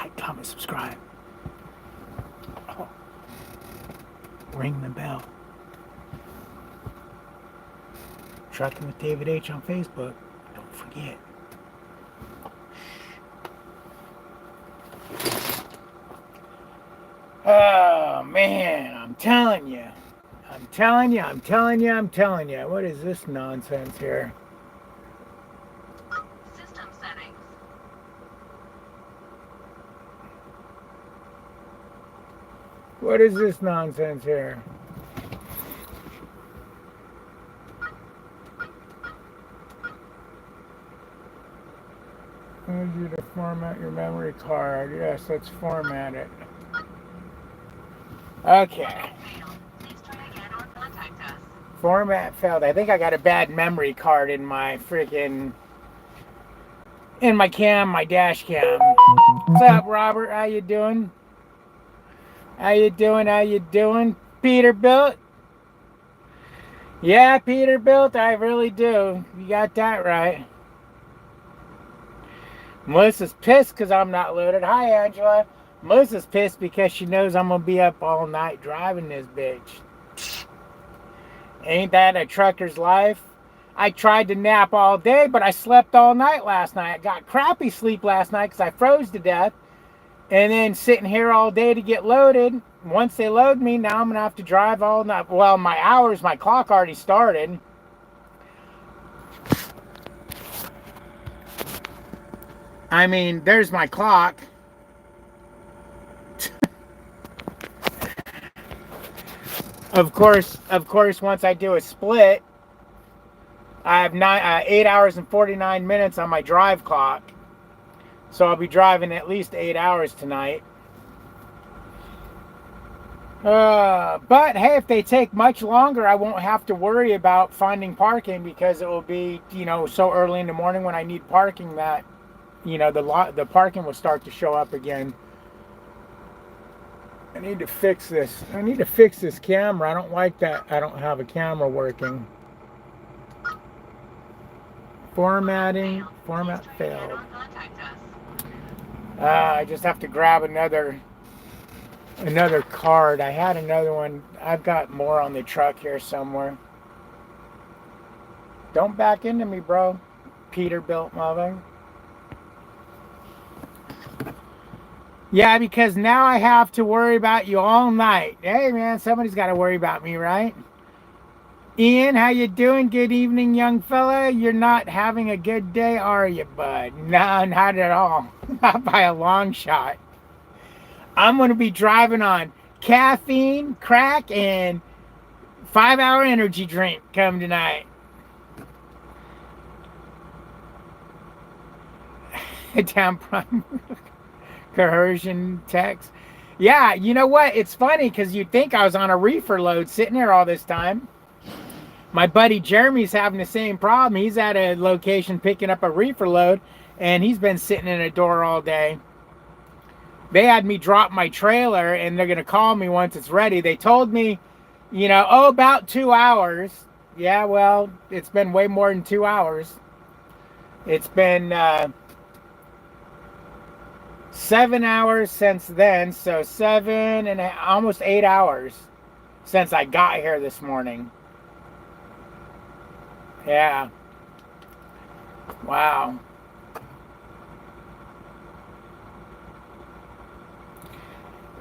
like, comment, subscribe. Oh, ring the bell. Trucking with David H on Facebook. Don't forget. Oh man, I'm telling you. I'm telling you, I'm telling you, I'm telling you. What is this nonsense here? System settings. What is this nonsense here? I need you to format your memory card. Yes, let's format it. Okay. Please try again or contact us. Format failed. I think I got a bad memory card in my freaking my dash cam. What's up, Robert? How you doing? How you doing? How you doing? Peterbilt? Yeah, Peterbilt, I really do. You got that right. Melissa's pissed because I'm not loaded. Hi, Angela. Melissa's pissed because she knows I'm going to be up all night driving this bitch. Ain't that a trucker's life? I tried to nap all day, but I slept all night last night. I got crappy sleep last night because I froze to death. And then sitting here all day to get loaded. Once they load me, now I'm going to have to drive all night. Well, my clock already started. I mean, there's my clock. Of course, once I do a split, I have 8 hours and 49 minutes on my drive clock. So I'll be driving at least 8 hours tonight. But hey, if they take much longer, I won't have to worry about finding parking because it will be, so early in the morning when I need parking that, the parking will start to show up again. I need to fix this. I need to fix this camera. I don't like that I don't have a camera working. Formatting. Format failed. I just have to grab another card. I had another one. I've got more on the truck here somewhere. Don't back into me, bro. Peterbilt mother. Yeah, because now I have to worry about you all night. Hey, man, somebody's got to worry about me, right? Ian, how you doing? Good evening, young fella. You're not having a good day, are you, bud? No, not at all. Not by a long shot. I'm going to be driving on caffeine, crack, and 5-hour energy drink come tonight. Down prime. Coercion text. Yeah, you know what? It's funny because you'd think I was on a reefer load sitting there all this time. My buddy Jeremy's having the same problem. He's at a location picking up a reefer load, and he's been sitting in a door all day. They had me drop my trailer, and they're going to call me once it's ready. They told me, about 2 hours. Yeah, well, it's been way more than 2 hours. It's been 7 hours since then, so almost 8 hours since I got here this morning. Yeah. Wow.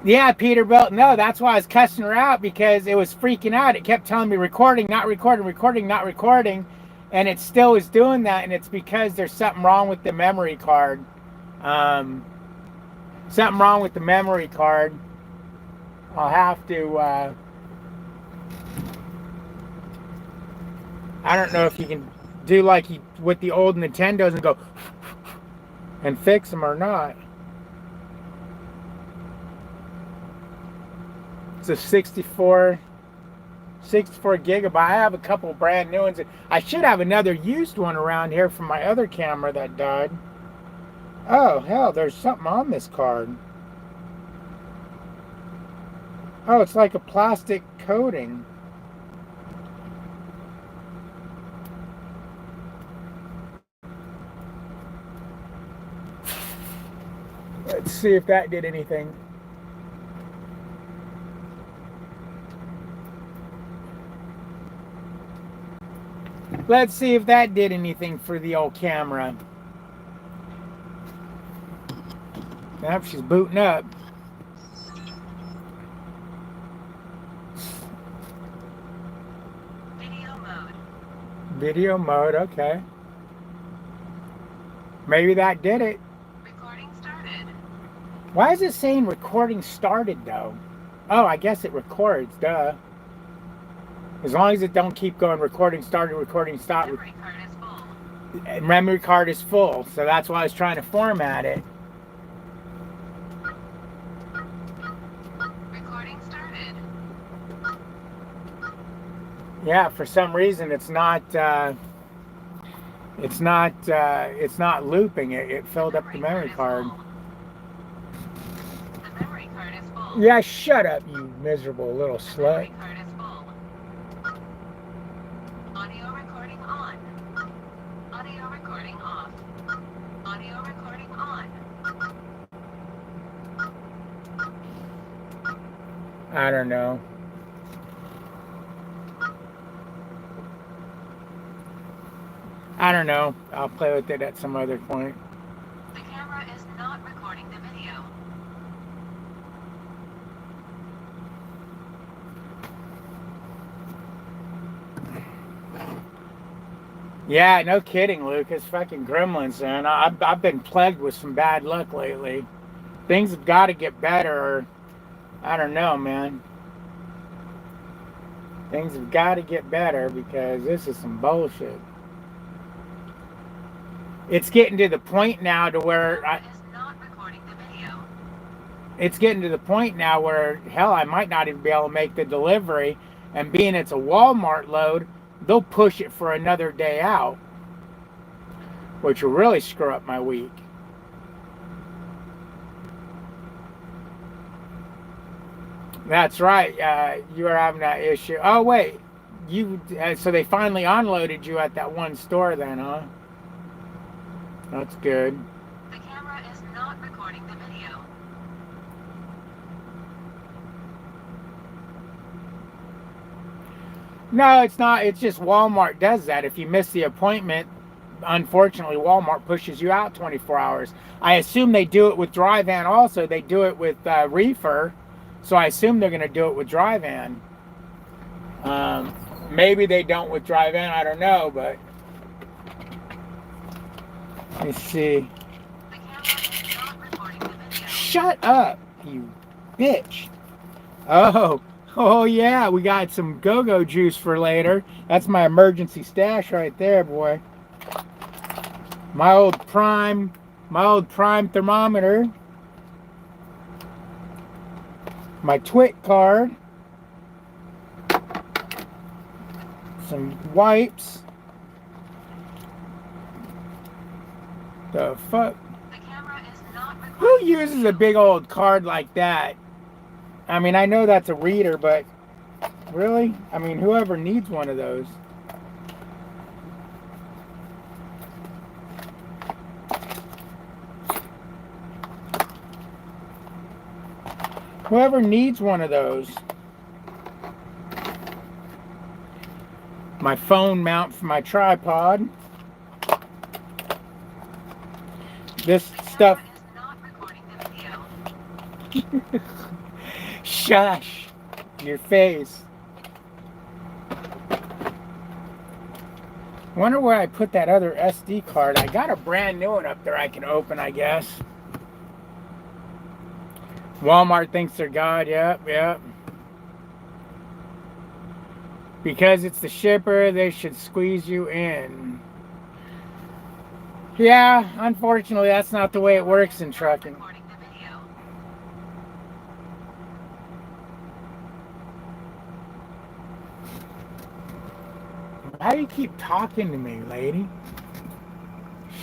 Yeah, Peterbilt. No, that's why I was cussing her out, because it was freaking out. It kept telling me recording, not recording, recording, not recording, and it still was doing that, and it's because there's something wrong with the memory card. Something wrong with the memory card. I'll have to, I don't know if you can do like with the old Nintendos and go and fix them or not. It's a 64 gigabyte. I have a couple brand new ones. I should have another used one around here from my other camera that died. Oh, hell, there's something on this card. Oh, it's like a plastic coating. Let's see if that did anything. Let's see if that did anything for the old camera. Yep, she's booting up. Video mode. Video mode, okay. Maybe that did it. Recording started. Why is it saying recording started though? Oh, I guess it records, duh. As long as it don't keep going recording started, recording stopped. Memory card is full. Memory card is full, so that's why I was trying to format it. Recording started. Yeah, for some reason it's not looping it. It filled up the memory card. The memory card is full. Yeah, shut up, you miserable little The slut. memory card is full. Audio recording on. Audio recording off. Audio recording on. I don't know. I don't know. I'll play with it at some other point. The camera is not recording the video. Yeah, no kidding, Lucas. Fucking gremlins, man. I've been plagued with some bad luck lately. Things have got to get better, or I don't know, man. Things have got to get better because this is some bullshit. It's getting to the point now to where The camera is not recording the video. it's getting to the point now where hell, I might not even be able to make the delivery, and being it's a Walmart load, they'll push it for another day out, which will really screw up my week. That's right. You were having that issue. Oh wait, you. So they finally unloaded you at that one store, then, huh? That's good. The camera is not recording the video. No, it's not. It's just Walmart does that. If you miss the appointment, unfortunately, Walmart pushes you out 24 hours. I assume they do it with dry van also. They do it with reefer. So I assume they're going to do it with dry van. Maybe they don't with dry van. I don't know, but let's see. The camera is not recording the video. Shut up, you bitch. Oh yeah, we got some go-go juice for later. That's my emergency stash right there, boy. My old prime thermometer. My twit card. Some wipes. The fuck? The camera is not recording. Who uses a big old card like that? I mean, I know that's a reader, but really? I mean, whoever needs one of those? Whoever needs one of those? My phone mount for my tripod. This stuff. The camera is not recording the video. Shush your face. Wonder where I put that other SD card. I got a brand new one up there I can open, I guess. Walmart thinks they're God. Yep. Because it's the shipper, they should squeeze you in. Yeah, unfortunately, that's not the way it works in trucking. Recording the video. Why do you keep talking to me, lady?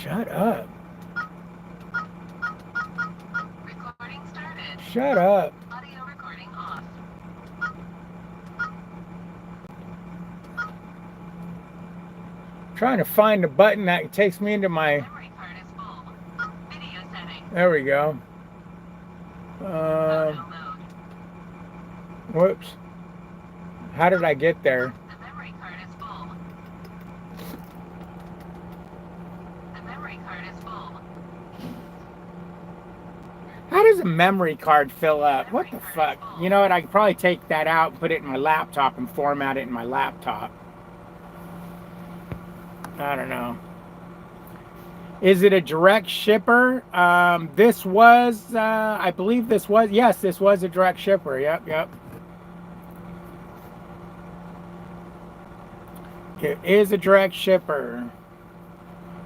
Shut up. Recording started. Shut up. Audio recording off. Trying to find the button that takes me into my... Memory card is full. Video settings. There we go. Um, Auto mode. whoops. How did I get there? The memory card is full. The memory card is full. How does a memory card fill up? What the fuck? You know what? I could probably take that out and put it in my laptop and format it in my laptop. I don't know. Is it a direct shipper? This was, I believe this was, yes, this was a direct shipper. Yep, yep. It is a direct shipper.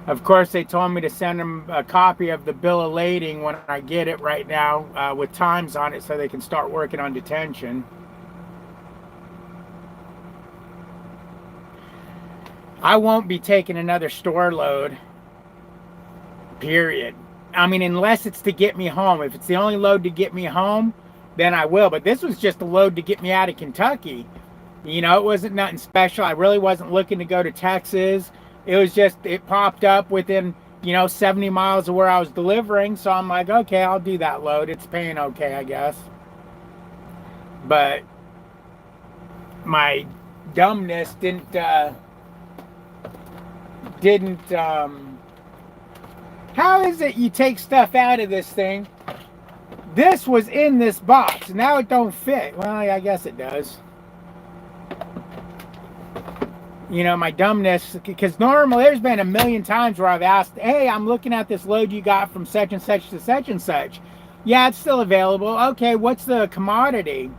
Of course, they told me to send them a copy of the bill of lading when I get it right now with times on it so they can start working on detention. I won't be taking another store load, period. I mean, unless it's to get me home. If it's the only load to get me home, then I will. But this was just a load to get me out of Kentucky. You know, it wasn't nothing special. I really wasn't looking to go to Texas. It was just, it popped up within, 70 miles of where I was delivering. So I'm like, okay, I'll do that load. It's paying okay, I guess. But my dumbness didn't, how is it you take stuff out of this thing? This was in this box. Now it don't fit. Well, I guess it does. My dumbness, because normally there's been a million times where I've asked, hey, I'm looking at this load you got from such and such to such and such. Yeah, it's still available. Okay, what's the commodity?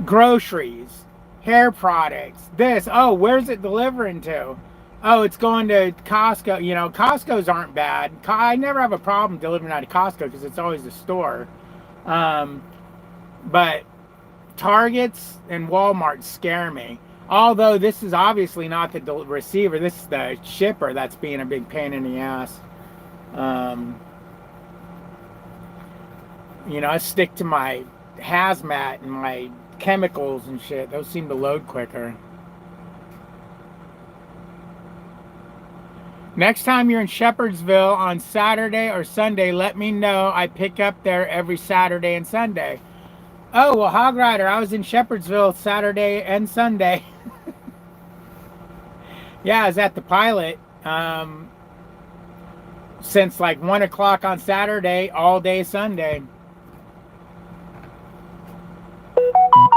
Groceries, hair products, this. Oh, where's it delivering to? Oh, it's going to Costco. Costco's aren't bad. I never have a problem delivering out of Costco because it's always a store. But Targets and Walmart scare me. Although this is obviously not the receiver, this is the shipper that's being a big pain in the ass. I stick to my hazmat and my chemicals and shit. Those seem to load quicker. Next time you're in Shepherdsville on Saturday or Sunday, let me know. I pick up there every Saturday and Sunday. Oh, well, Hog Rider, I was in Shepherdsville Saturday and Sunday. Yeah, I was at the Pilot since like 1 o'clock on Saturday, all day Sunday.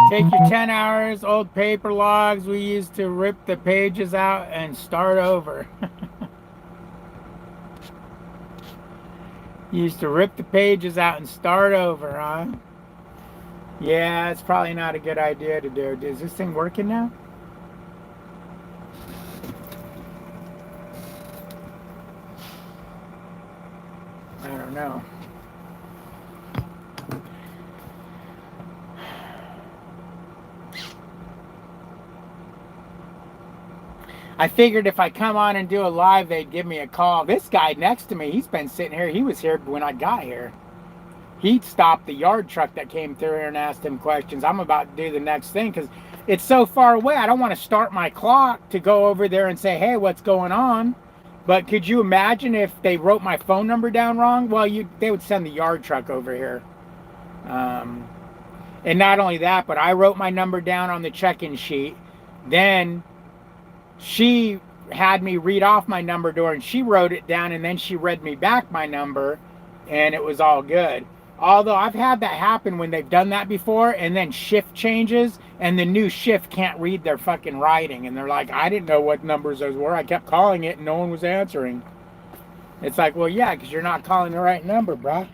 Take your 10 hours, old paper logs we used to rip the pages out and start over. Used to rip the pages out and start over, huh? Yeah, it's probably not a good idea to do. Is this thing working now? I don't know. I figured if I come on and do a live, they'd give me a call. This guy next to me, he's been sitting here. He was here when I got here. He stopped the yard truck that came through here and asked him questions. I'm about to do the next thing because it's so far away. I don't want to start my clock to go over there and say, hey, what's going on? But could you imagine if they wrote my phone number down wrong? Well, they would send the yard truck over here. And not only that, but I wrote my number down on the check-in sheet. Then she had me read off my number to her, and she wrote it down, and then she read me back my number, and it was all good. Although I've had that happen when they've done that before, and then shift changes, and the new shift can't read their fucking writing, and they're like, I didn't know what numbers those were. I kept calling it, and no one was answering. It's like, well, yeah, because you're not calling the right number, bruh.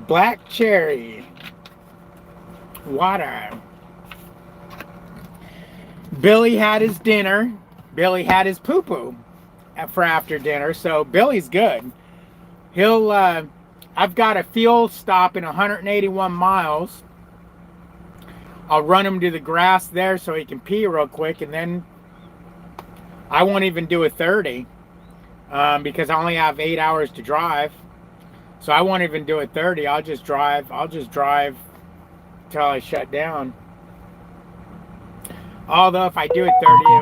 Black cherry water. Billy had his dinner. Billy had his poo-poo for after dinner, so Billy's good. He'll I've got a fuel stop in 181 miles. I'll run him to the grass there so he can pee real quick, and then I won't even do a 30 because I only have 8 hours to drive. So I won't even do a 30. I'll just drive. I'll just drive till I shut down. Although if I do a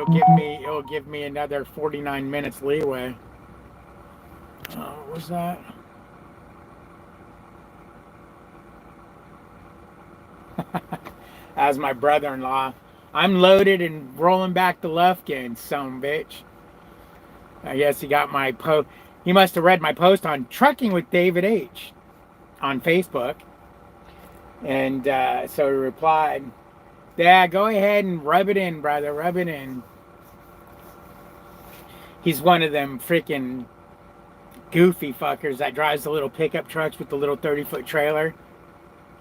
30, it'll give me another 49 minutes leeway. What was that? As my brother-in-law. I'm loaded and rolling back the Lufkin, son bitch. I guess he got my post. He must have read my post on Trucking with David H. on Facebook. And so he replied, yeah, go ahead and rub it in, brother. Rub it in. He's one of them freaking goofy fuckers that drives the little pickup trucks with the little 30-foot trailer.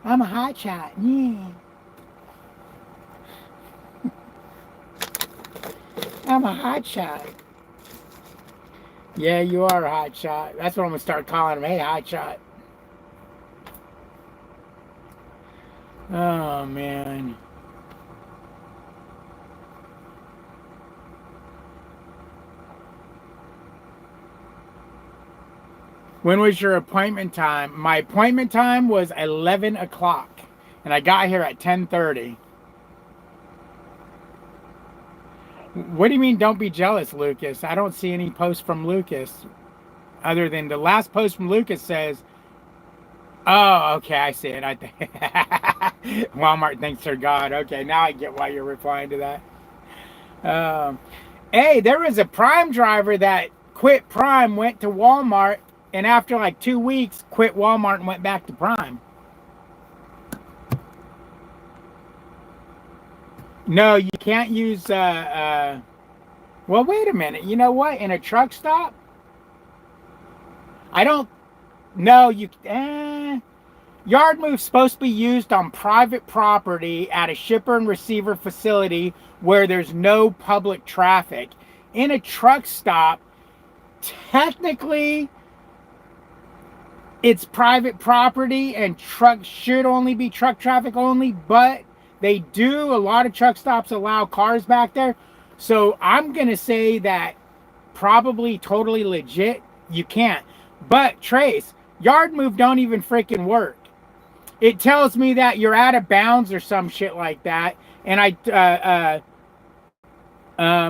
I'm a hot shot. Yeah. I'm a hot shot. Yeah, you are a hot shot. That's what I'm going to start calling him. Hey, hot shot. Oh, man. When was your appointment time? My appointment time was 11 o'clock. And I got here at 10:30. What do you mean don't be jealous, Lucas? I don't see any posts from Lucas. Other than the last post from Lucas says, oh, okay, I see it. Walmart thinks they're God. Okay, now I get why you're replying to that. Hey, there was a Prime driver that quit Prime, went to Walmart, and after like 2 weeks, quit Walmart and went back to Prime. No, you can't use, well, wait a minute. You know what? In a truck stop? I don't, no, yard move's supposed to be used on private property at a shipper and receiver facility where there's no public traffic. In a truck stop, technically, it's private property and truck should only be truck traffic only, but they do, a lot of truck stops allow cars back there. So I'm going to say that probably totally legit, you can't. But Trace, yard move don't even freaking work. It tells me that you're out of bounds or some shit like that. And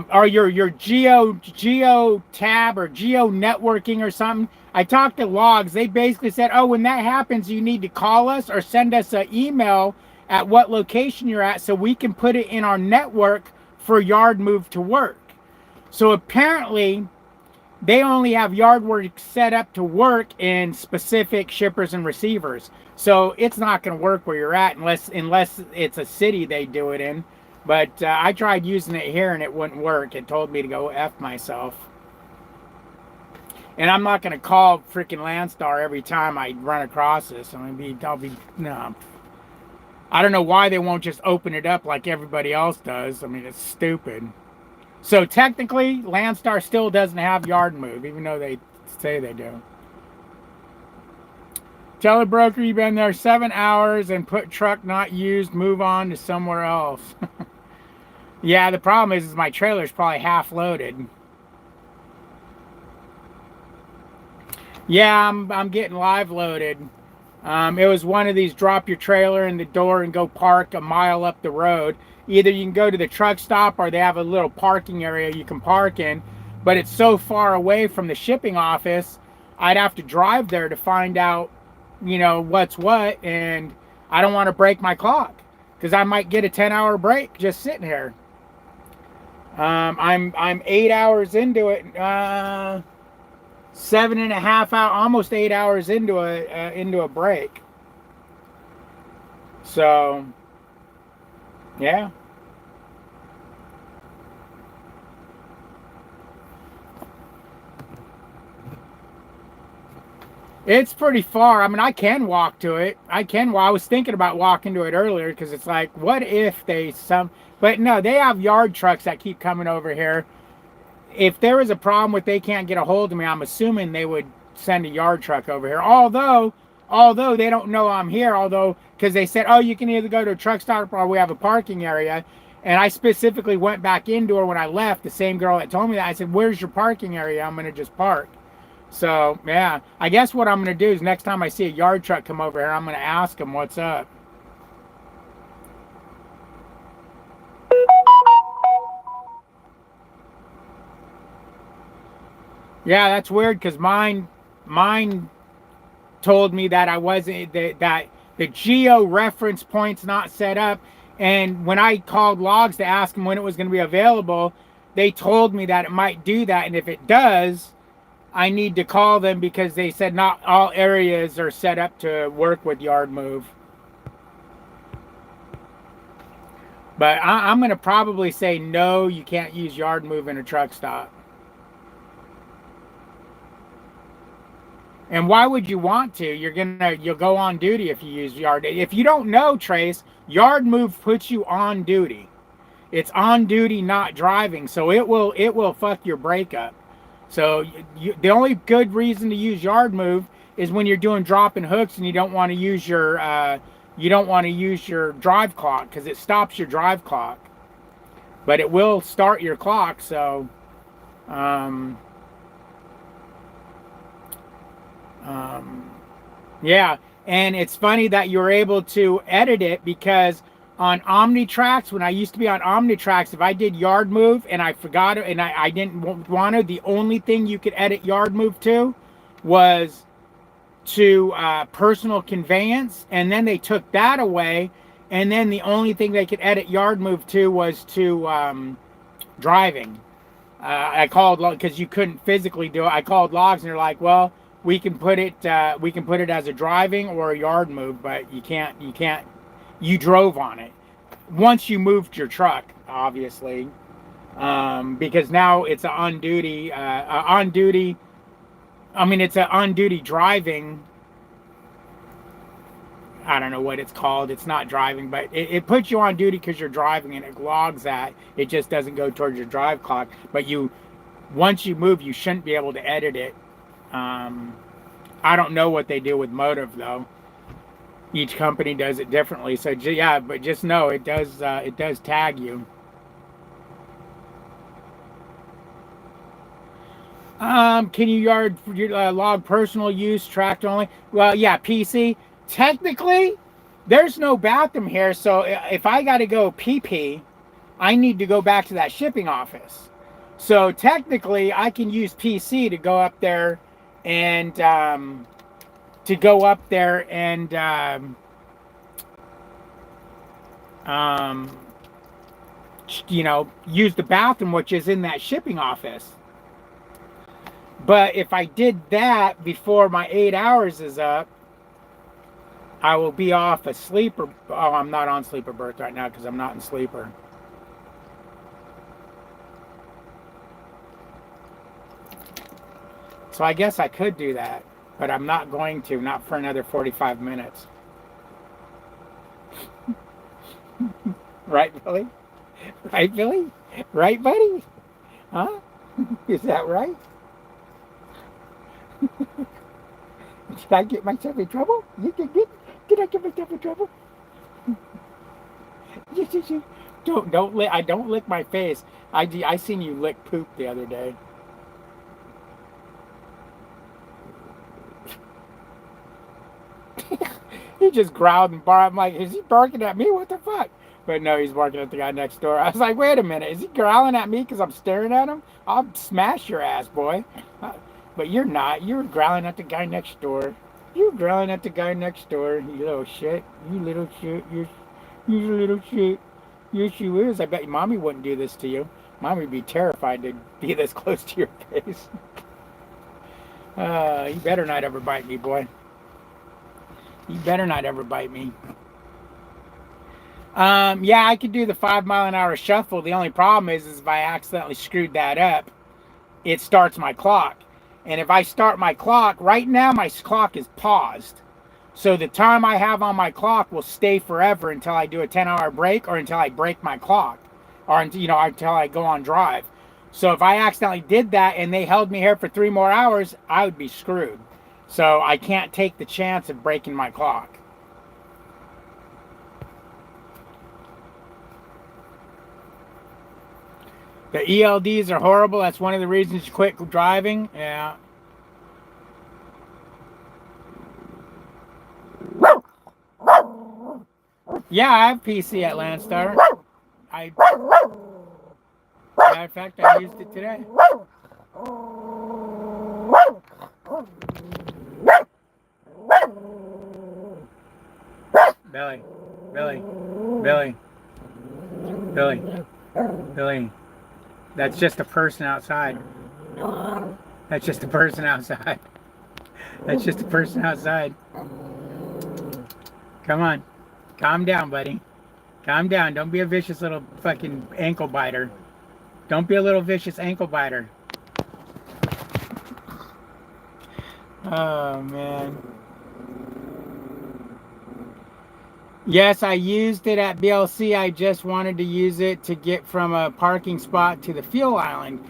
or your geo tab or geo networking or something. I talked to Logs. They basically said, oh, when that happens, you need to call us or send us an email at what location you're at so we can put it in our network for yard move to work. So apparently they only have yard work set up to work in specific shippers and receivers. So it's not going to work where you're at unless it's a city they do it in. But I tried using it here and it wouldn't work. It told me to go F myself. And I'm not going to call freaking Landstar every time I run across this. No. I don't know why they won't just open it up like everybody else does. I mean, it's stupid. So technically, Landstar still doesn't have yard move, even though they say they do. Tell the broker you've been there 7 hours and put truck not used, move on to somewhere else. Yeah, the problem is my trailer's probably half loaded. Yeah, I'm getting live loaded. It was one of these drop your trailer in the door and go park a mile up the road. Either you can go to the truck stop or they have a little parking area you can park in. But it's so far away from the shipping office, I'd have to drive there to find out, what's what. And I don't want to break my clock because I might get a 10-hour break just sitting here. I'm 8 hours into it. 7.5 hours, almost 8 hours into a break. So, yeah. It's pretty far. I mean, I can walk to it. I was thinking about walking to it earlier because it's like, what if but no, they have yard trucks that keep coming over here. If there was a problem with they can't get a hold of me, I'm assuming they would send a yard truck over here. Although they don't know I'm here, because they said, oh, you can either go to a truck stop or we have a parking area. And I specifically went back into her when I left. The same girl that told me that. I said, "Where's your parking area? I'm gonna just park." So yeah, I guess what I'm gonna do is next time I see a yard truck come over here, I'm gonna ask him what's up. Yeah, that's weird because mine told me that I wasn't that the geo reference point's not set up, and when I called logs to ask them when it was going to be available, they told me that it might do that, and if it does, I need to call them because they said not all areas are set up to work with yard move. But I'm going to probably say no, you can't use yard move in a truck stop. And why would you want to? You'll go on duty if you use yard. If you don't know, Trace, yard move puts you on duty. It's on duty, not driving, so it will fuck your brake up. So the only good reason to use yard move is when you're doing dropping hooks and you don't want to use your drive clock because it stops your drive clock, but it will start your clock. So. Yeah, and it's funny that you're able to edit it because on Omnitracks, when I used to be on Omnitracks, if I did yard move and I forgot it and I didn't want to, the only thing you could edit yard move to was to personal conveyance, and then they took that away, and then the only thing they could edit yard move to was to driving. I called because you couldn't physically do it. I called logs and they're like, well, we can put it as a driving or a yard move, but you can't you drove on it once you moved your truck, obviously, because now it's an on duty it's an on duty driving. I don't know what it's called. It's not driving, but it puts you on duty because you're driving, and it logs that. It just doesn't go towards your drive clock. But once you move, you shouldn't be able to edit it. I don't know what they do with motive though. Each company does it differently. So yeah, but just know it does tag you. Can you log personal use, tracked only? Well, yeah, PC. Technically, there's no bathroom here, so if I got to go pee, I need to go back to that shipping office. So technically, I can use PC to go up there and use the bathroom, which is in that shipping office. But if I did that before my 8 hours is up, I will be off a sleeper. Oh, I'm not on sleeper berth right now because I'm not in sleeper. So I guess I could do that, but I'm not going to, not for another 45 minutes. Right, Billy? Right, Billy? Right, buddy? Huh? Is that right? Did I get myself in trouble? Did I get myself in trouble? Don't lick. I don't lick my face. I seen you lick poop the other day. He just growled and barked. I'm like, is he barking at me? What the fuck? But no, he's barking at the guy next door. I was like, wait a minute. Is he growling at me because I'm staring at him? I'll smash your ass, boy. But you're not. You're growling at the guy next door. You're growling at the guy next door. You little shit. You little shit. You little shit. Yes, you is. I bet your mommy wouldn't do this to you. Mommy would be terrified to be this close to your face. You better not ever bite me, boy. You better not ever bite me. Yeah, I could do the 5 mile an hour shuffle. The only problem is if I accidentally screwed that up, it starts my clock. And if I start my clock, right now my clock is paused. So the time I have on my clock will stay forever until I do a 10-hour break or until I break my clock. Or until I go on drive. So if I accidentally did that and they held me here for 3 more hours, I would be screwed. So I can't take the chance of breaking my clock. The ELDs are horrible. That's one of the reasons you quit driving. Yeah. Yeah, I have PC at Landstar. Matter of fact, I used it today. Billy, Billy, Billy, Billy, Billy. That's just a person outside. That's just a person outside. That's just a person outside. Come on. Calm down, buddy. Calm down. Don't be a vicious little fucking ankle biter. Don't be a little vicious ankle biter. Oh, man. Yes, I used it at BLC. I just wanted to use it to get from a parking spot to the fuel island.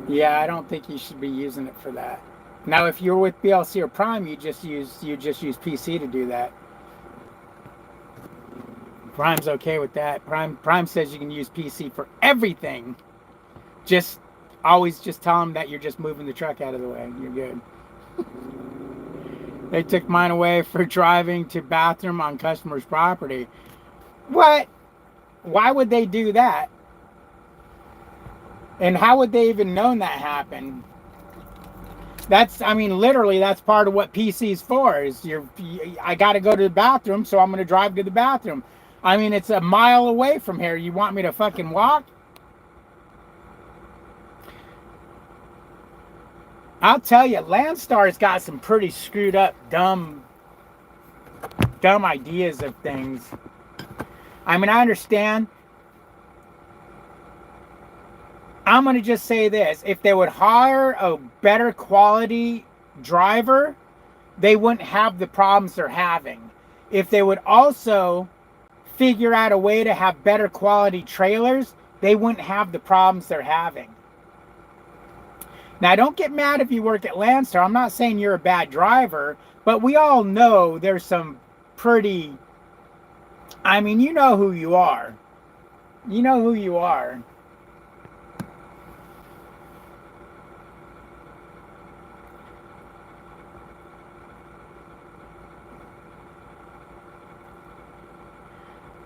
Yeah, I don't think you should be using it for that. Now, if you're with BLC or Prime, you just use PC to do that. Prime's okay with that. Prime says you can use PC for everything. Just always just tell them that you're just moving the truck out of the way. You're good. They took mine away for driving to bathroom on customer's property. What? Why would they do that? And how would they even known that happened? That's, I mean, literally, that's part of what PC's for. Is I got to go to the bathroom, so I'm going to drive to the bathroom. I mean, it's a mile away from here. You want me to fucking walk? I'll tell you, Landstar's got some pretty screwed up, dumb ideas of things. I mean, I understand. I'm going to just say this. If they would hire a better quality driver, they wouldn't have the problems they're having. If they would also figure out a way to have better quality trailers, they wouldn't have the problems they're having. Now, don't get mad if you work at Landstar. I'm not saying you're a bad driver, but we all know there's some pretty... I mean, you know who you are. You know who you are.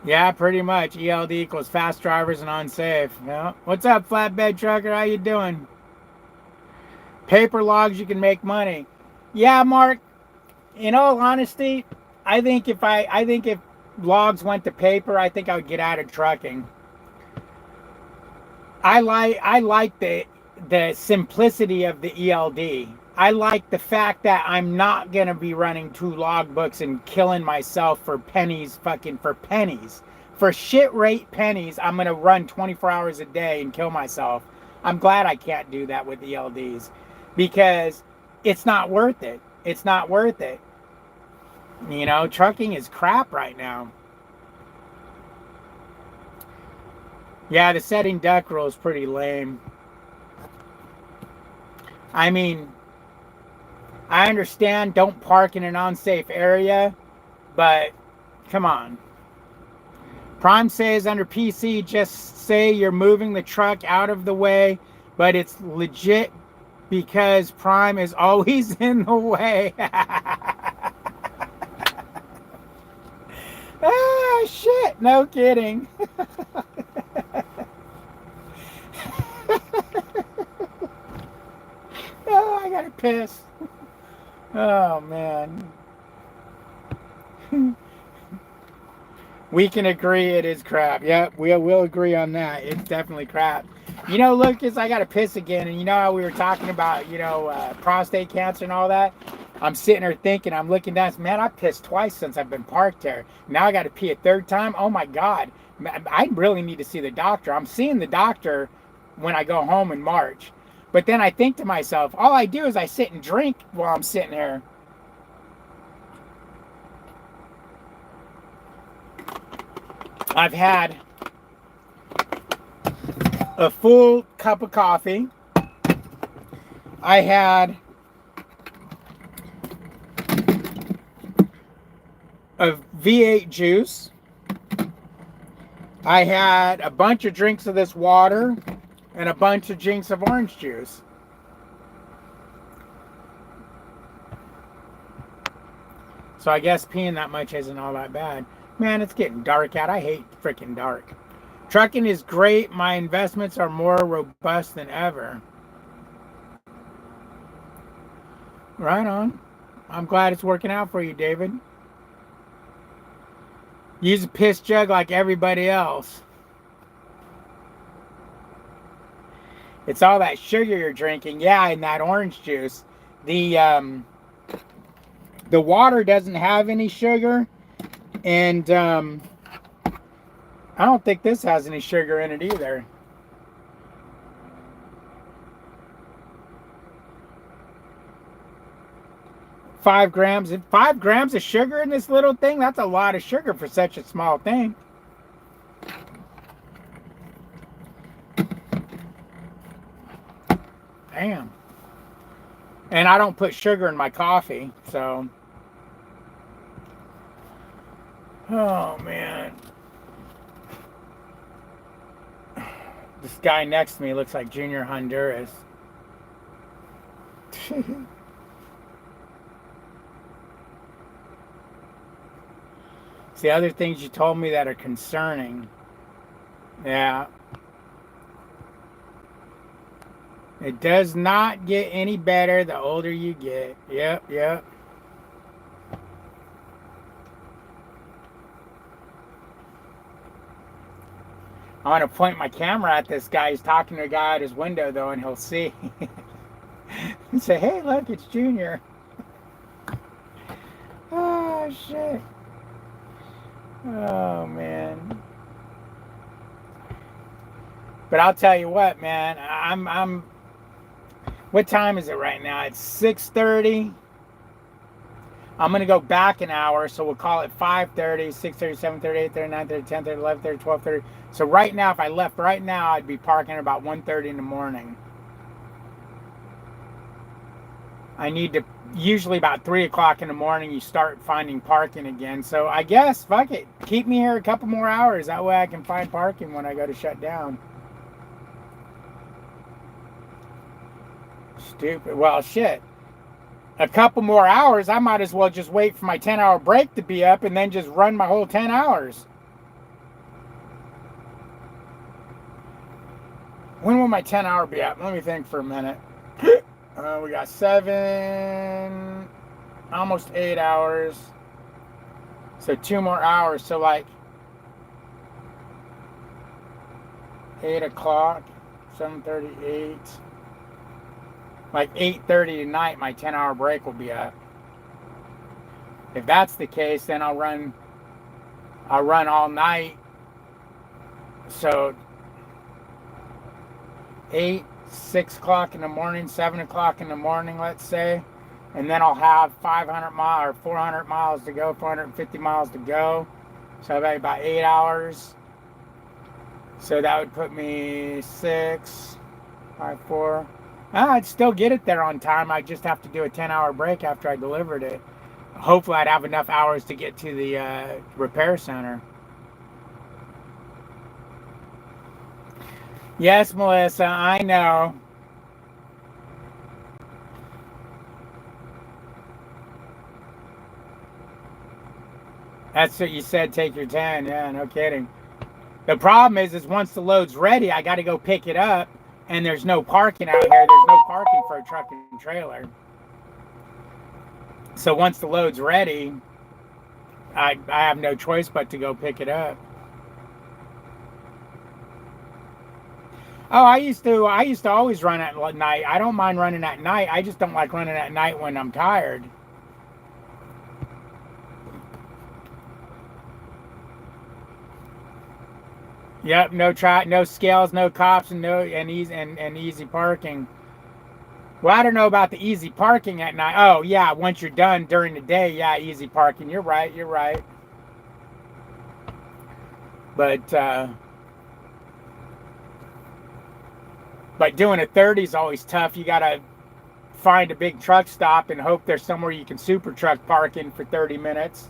Yeah, pretty much. ELD equals fast drivers and unsafe. Yeah. What's up, flatbed trucker? How you doing? Paper logs, you can make money. Yeah, Mark. In all honesty, I think if logs went to paper, I think I would get out of trucking. I like the simplicity of the ELD. I like the fact that I'm not going to be running 2 logbooks and killing myself for pennies, for pennies. For shit rate pennies, I'm going to run 24 hours a day and kill myself. I'm glad I can't do that with ELDs because it's not worth it. It's not worth it. You know, trucking is crap right now. Yeah, the setting duck rule is pretty lame. I mean, I understand don't park in an unsafe area, but come on. Prime says under PC, just say you're moving the truck out of the way, but it's legit because Prime is always in the way. Ah, shit, no kidding. Oh, I gotta piss. Oh, man. We can agree it is crap. Yeah, we'll agree on that. It's definitely crap. You know, Lucas, I gotta piss again. And you know how we were talking about, you know, prostate cancer and all that? I'm sitting there thinking, I'm looking down, man, I pissed twice since I've been parked here. Now I gotta pee a 3rd time? Oh my God. I really need to see the doctor. I'm seeing the doctor when I go home in March. But then I think to myself, all I do is I sit and drink while I'm sitting here. I've had a full cup of coffee. I had of V8 juice. I had a bunch of drinks of this water and a bunch of drinks of orange juice. So I guess peeing that much isn't all that bad. Man, it's getting dark out. I hate freaking dark. Trucking is great. My investments are more robust than ever. Right on. I'm glad it's working out for you, David. Use a piss jug like everybody else. It's all that sugar you're drinking. Yeah, and that orange juice. The water doesn't have any sugar. And I don't think this has any sugar in it either. Five grams of sugar in this little thing? That's a lot of sugar for such a small thing. Damn. And I don't put sugar in my coffee, so. Oh, man. This guy next to me looks like Junior Honduras. It's the other things you told me that are concerning. Yeah. It does not get any better the older you get. Yep. I want to point my camera at this guy. He's talking to a guy at his window, though, and he'll see. And say, hey, look, it's Junior. Oh, shit. Oh, man. But I'll tell you what, man. I'm what time is it right now? It's 6:30. I'm going to go back an hour, so we'll call it 5:30, 6:30, 7:30, 8:30, 9:30, 10:30, 11:30, 12:30. So right now, if I left right now, I'd be parking at about 1:30 in the morning. I need to, usually about 3 o'clock in the morning, you start finding parking again. So I guess, fuck it. Keep me here a couple more hours. That way I can find parking when I go to shut down. Stupid. Well, shit. A couple more hours, I might as well just wait for my 10-hour break to be up and then just run my whole 10 hours. When will my 10-hour be up? Let me think for a minute. We got 7, almost 8 hours. So 2 more hours. So like 8 o'clock, 7:38. Like 8:30 tonight, my 10-hour break will be up. If that's the case, then I'll run all night. So 8, 6 o'clock in the morning, 7 o'clock in the morning, let's say, and then I'll have 500 miles or 400 miles to go, 450 miles to go. So that'd be about 8 hours. So that would put me 6, 5, 4. I'd still get it there on time. I'd just have to do a 10-hour break after I delivered it. Hopefully I'd have enough hours to get to the repair center. Yes, Melissa, I know. That's what you said, take your 10. Yeah, no kidding. The problem is once the load's ready, I got to go pick it up. And there's no parking out here. There's no parking for a truck and trailer. So once the load's ready, I have no choice but to go pick it up. Oh, I used to always run at night. I don't mind running at night. I just don't like running at night when I'm tired. Yep, no scales, no cops, and easy parking. Well, I don't know about the easy parking at night. Oh yeah, once you're done during the day, yeah, easy parking. You're right. But doing a 30 is always tough. You gotta find a big truck stop and hope there's somewhere you can super truck park in for 30 minutes.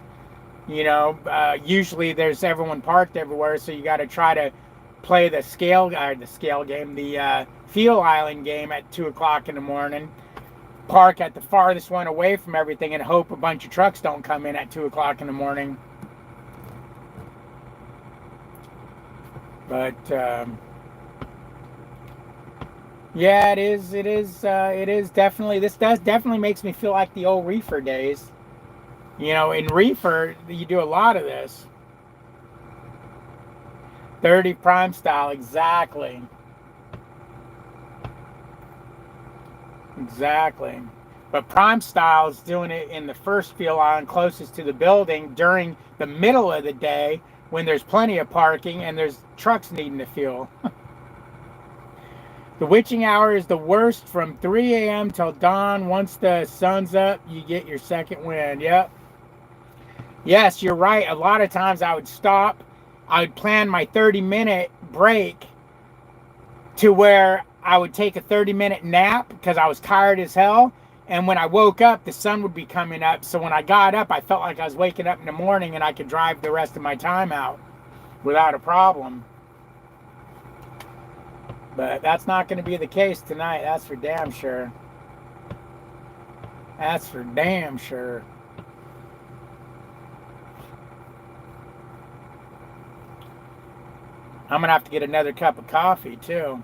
Usually there's everyone parked everywhere, so you got to try to play the scale game, the Feel Island game at 2 o'clock in the morning. Park at the farthest one away from everything and hope a bunch of trucks don't come in at 2 o'clock in the morning. But yeah, it is. It is definitely. This does definitely makes me feel like the old reefer days. In reefer, you do a lot of this. 30 prime style, exactly. Exactly. But prime style is doing it in the first field line closest to the building during the middle of the day when there's plenty of parking and there's trucks needing to fuel. The witching hour is the worst from 3 a.m. till dawn. Once the sun's up, you get your second wind. Yep. Yes, you're right. A lot of times I would stop. I would plan my 30-minute break to where I would take a 30-minute nap because I was tired as hell. And when I woke up, the sun would be coming up. So when I got up, I felt like I was waking up in the morning and I could drive the rest of my time out without a problem. But that's not going to be the case tonight. That's for damn sure. That's for damn sure. I'm going to have to get another cup of coffee, too.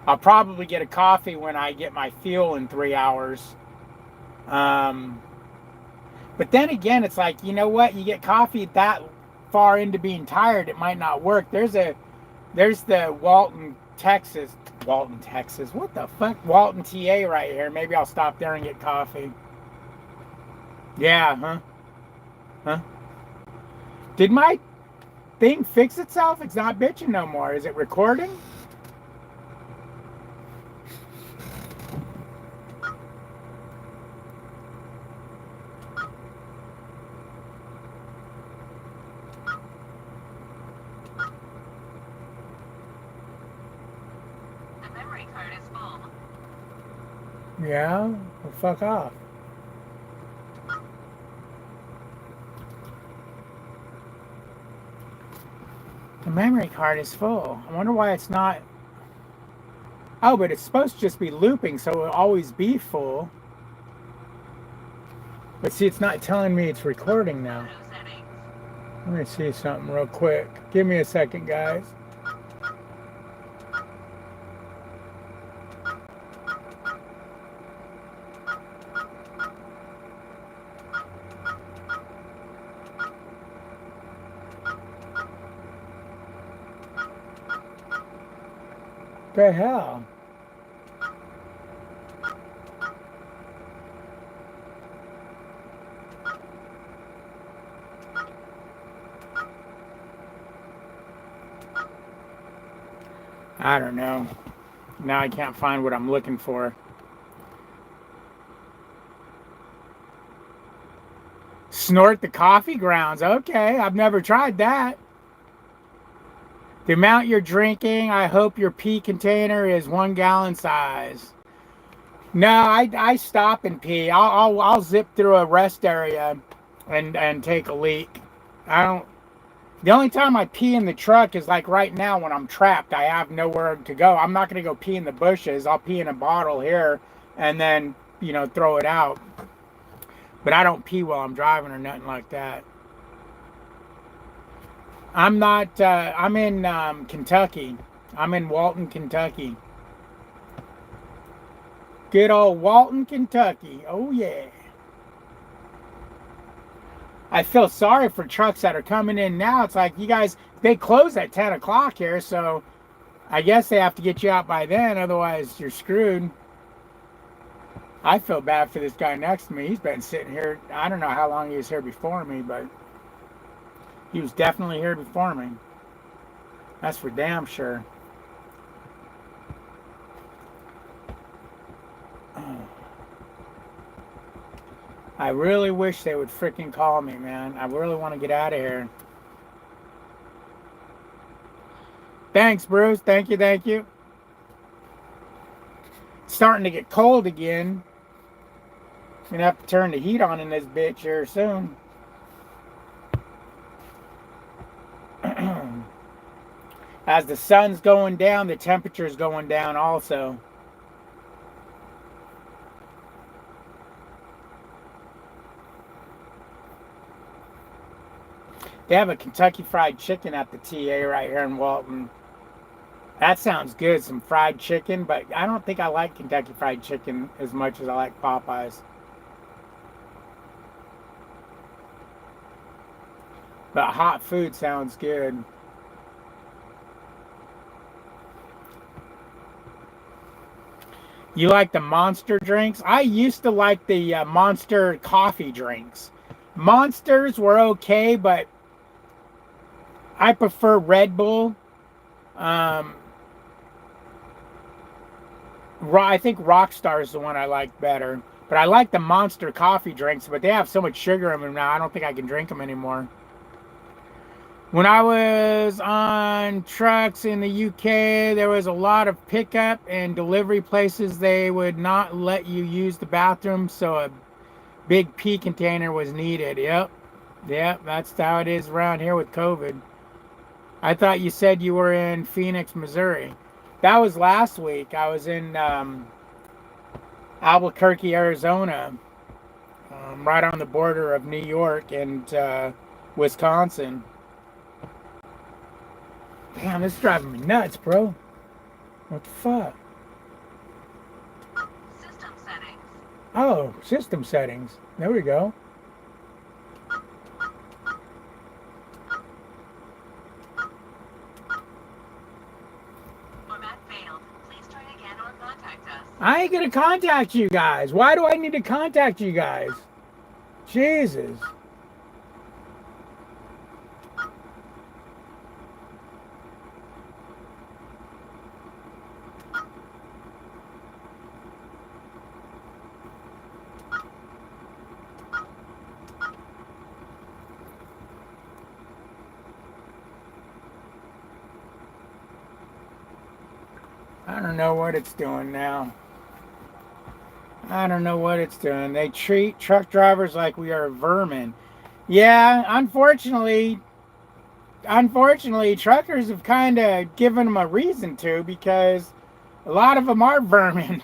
I'll probably get a coffee when I get my fuel in 3 hours. But then again, it's like, you know what? You get coffee that far into being tired, it might not work. There's the Walton, Texas. What the fuck? Walton, TA right here. Maybe I'll stop there and get coffee. Yeah, huh? Did my thing fix itself? It's not bitching no more. Is it recording? The memory card is full. Yeah? Well, fuck off. The memory card is full. I wonder why it's not. Oh, but it's supposed to just be looping, so it'll always be full. But see, it's not telling me it's recording now. Let me see something real quick. Give me a second, guys. The hell? I don't know. Now I can't find what I'm looking for. Snort the coffee grounds. Okay, I've never tried that. The amount you're drinking, I hope your pee container is 1 gallon size. No, I stop and pee. I'll zip through a rest area and take a leak. I don't. The only time I pee in the truck is like right now when I'm trapped. I have nowhere to go. I'm not going to go pee in the bushes. I'll pee in a bottle here and then, throw it out. But I don't pee while I'm driving or nothing like that. I'm not, I'm in Kentucky. I'm in Walton, Kentucky. Good old Walton, Kentucky. Oh, yeah. I feel sorry for trucks that are coming in now. It's like, you guys, they close at 10 o'clock here, so I guess they have to get you out by then. Otherwise, you're screwed. I feel bad for this guy next to me. He's been sitting here. I don't know how long he was here before me, but he was definitely here before me. That's for damn sure. I really wish they would freaking call me, man. I really want to get out of here. Thanks, Bruce. Thank you, thank you. It's starting to get cold again. Gonna have to turn the heat on in this bitch here soon. As the sun's going down, the temperature's going down also. They have a Kentucky Fried Chicken at the TA right here in Walton. That sounds good, some fried chicken, but I don't think I like Kentucky Fried Chicken as much as I like Popeyes. But hot food sounds good. You like the Monster drinks? I used to like the Monster coffee drinks. Monsters were okay, but I prefer Red Bull. I think Rockstar is the one I like better. But I like the Monster coffee drinks, but they have so much sugar in them now, I don't think I can drink them anymore. When I was on trucks in the UK, there was a lot of pickup and delivery places. They would not let you use the bathroom, so a big pee container was needed. Yep, that's how it is around here with COVID. I thought you said you were in Phoenix, Missouri. That was last week. I was in Albuquerque, Arizona, right on the border of New York and Wisconsin. Damn, this is driving me nuts, bro. What the fuck? System settings. Oh, system settings. There we go. Format failed. Please try again or contact us. I ain't gonna contact you guys. Why do I need to contact you guys? Jesus. I don't know what it's doing now. I don't know what it's doing. They treat truck drivers like we are vermin. Yeah, unfortunately, truckers have kind of given them a reason to, because a lot of them are vermin.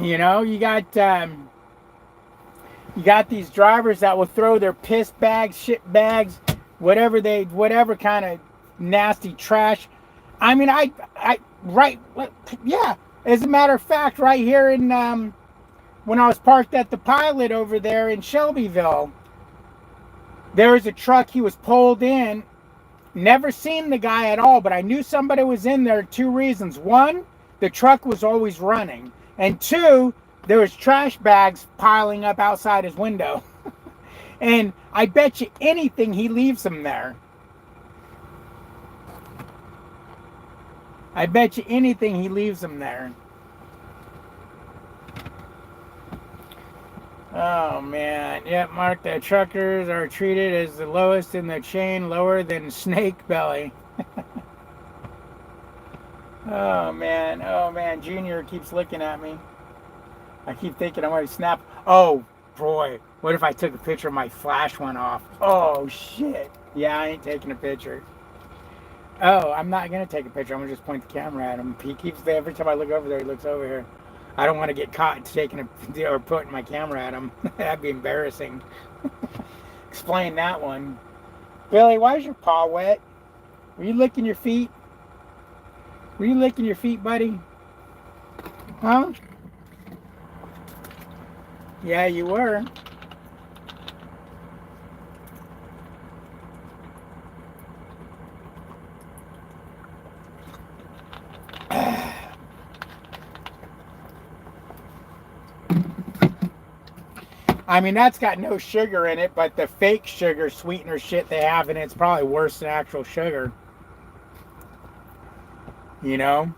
You know, you got these drivers that will throw their piss bags, shit bags, whatever kind of nasty trash. I mean, right, yeah. As a matter of fact, right here in when I was parked at the Pilot over there in Shelbyville, there was a truck. He was pulled in. Never seen the guy at all, but I knew somebody was in there. 2 reasons: one, the truck was always running, and 2, there was trash bags piling up outside his window. And I bet you anything he leaves them there. I bet you anything he leaves them there. Oh man, yep, Mark, the truckers are treated as the lowest in the chain, lower than snake belly. Oh man, Junior keeps looking at me. I keep thinking I'm going to snap. Oh boy, what if I took a picture and my flash went off? Oh shit. Yeah, I ain't taking a picture. Oh, I'm not going to take a picture. I'm going to just point the camera at him. He keeps, every time I look over there, he looks over here. I don't want to get caught taking or pointing my camera at him. That'd be embarrassing. Explain that one. Billy, why is your paw wet? Were you licking your feet? Were you licking your feet, buddy? Huh? Yeah, you were. I mean, that's got no sugar in it, but the fake sugar sweetener shit they have in it's probably worse than actual sugar. You know?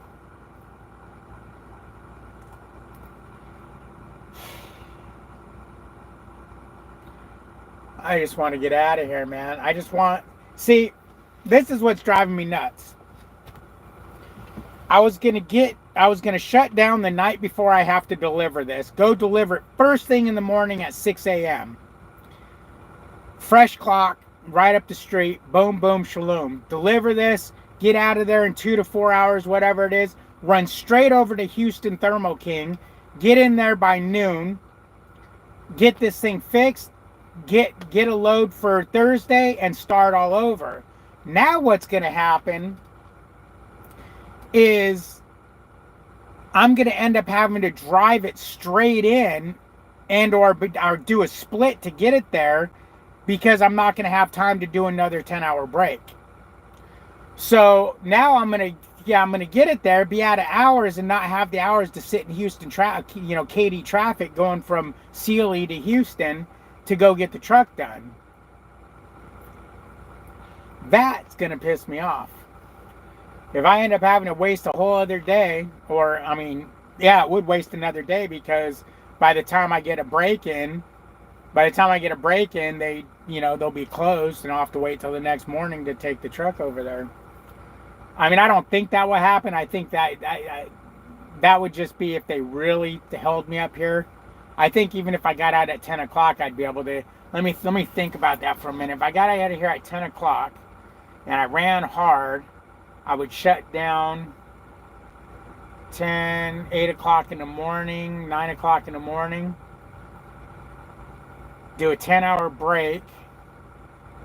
I just want to get out of here, man. See, this is what's driving me nuts. I was gonna shut down the night before I have to deliver this. Go deliver it first thing in the morning at 6 a.m. Fresh clock, right up the street. Boom, boom, shalom. Deliver this. Get out of there in 2 to 4 hours, whatever it is. Run straight over to Houston Thermo King. Get in there by noon. Get this thing fixed. Get a load for Thursday and start all over. Now what's going to happen is I'm going to end up having to drive it straight in and or do a split to get it there because I'm not going to have time to do another 10-hour break. So now I'm going to get it there, be out of hours and not have the hours to sit in Houston Katy traffic going from Sealy to Houston to go get the truck done. That's going to piss me off. If I end up having to waste a whole other day, or, I mean, yeah, it would waste another day because by the time I get a break in, they, they'll be closed and I'll have to wait till the next morning to take the truck over there. I mean, I don't think that will happen. I think that would just be if they really held me up here. I think even if I got out at 10 o'clock, I'd be able to, let me think about that for a minute. If I got out of here at 10 o'clock and I ran hard, I would shut down 8 o'clock in the morning, 9 o'clock in the morning, do a 10-hour break.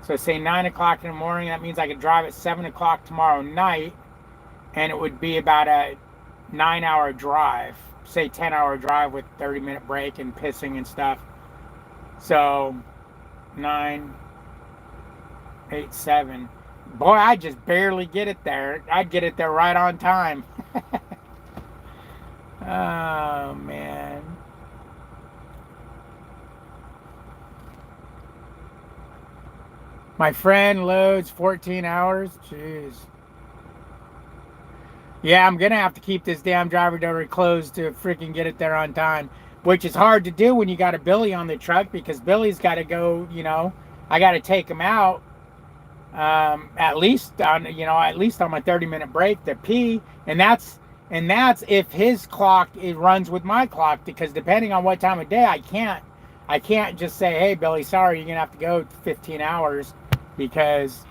So say 9 o'clock in the morning, that means I could drive at 7 o'clock tomorrow night, and it would be about a 9-hour drive. Say 10-hour drive with 30-minute break and pissing and stuff. So 9, 8, 7. Boy, I'd just barely get it there. I'd get it there right on time. Oh, man. My friend loads 14 hours. Jeez. Yeah, I'm going to have to keep this damn driver door closed to freaking get it there on time. Which is hard to do when you got a Billy on the truck because Billy's got to go, I got to take him out. At least on my 30-minute break to pee, and that's if his clock runs with my clock, because depending on what time of day, I can't just say, hey Billy, sorry, you're gonna have to go 15 hours because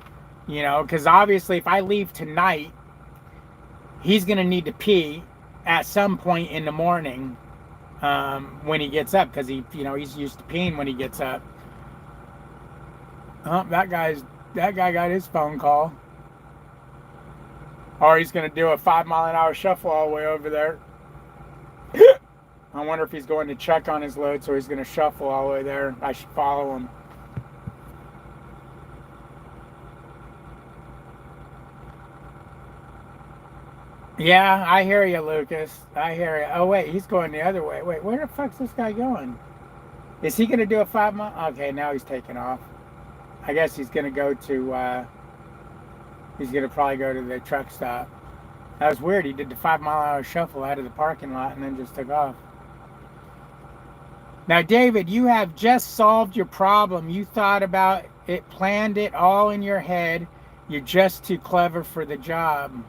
obviously if I leave tonight, he's gonna need to pee at some point in the morning when he gets up, because he's used to peeing when he gets up. That guy got his phone call. Or he's going to do a 5-mile-an-hour shuffle all the way over there. I wonder if he's going to check on his load, so he's going to shuffle all the way there. I should follow him. Yeah, I hear you, Lucas. I hear you. Oh, wait, he's going the other way. Wait, where the fuck's this guy going? Is he going to do a 5-mile? Okay, now he's taking off. I guess he's going to go to, he's going to probably go to the truck stop. That was weird. He did the 5-mile-an-hour shuffle out of the parking lot and then just took off. Now, David, you have just solved your problem. You thought about it, planned it all in your head. You're just too clever for the job.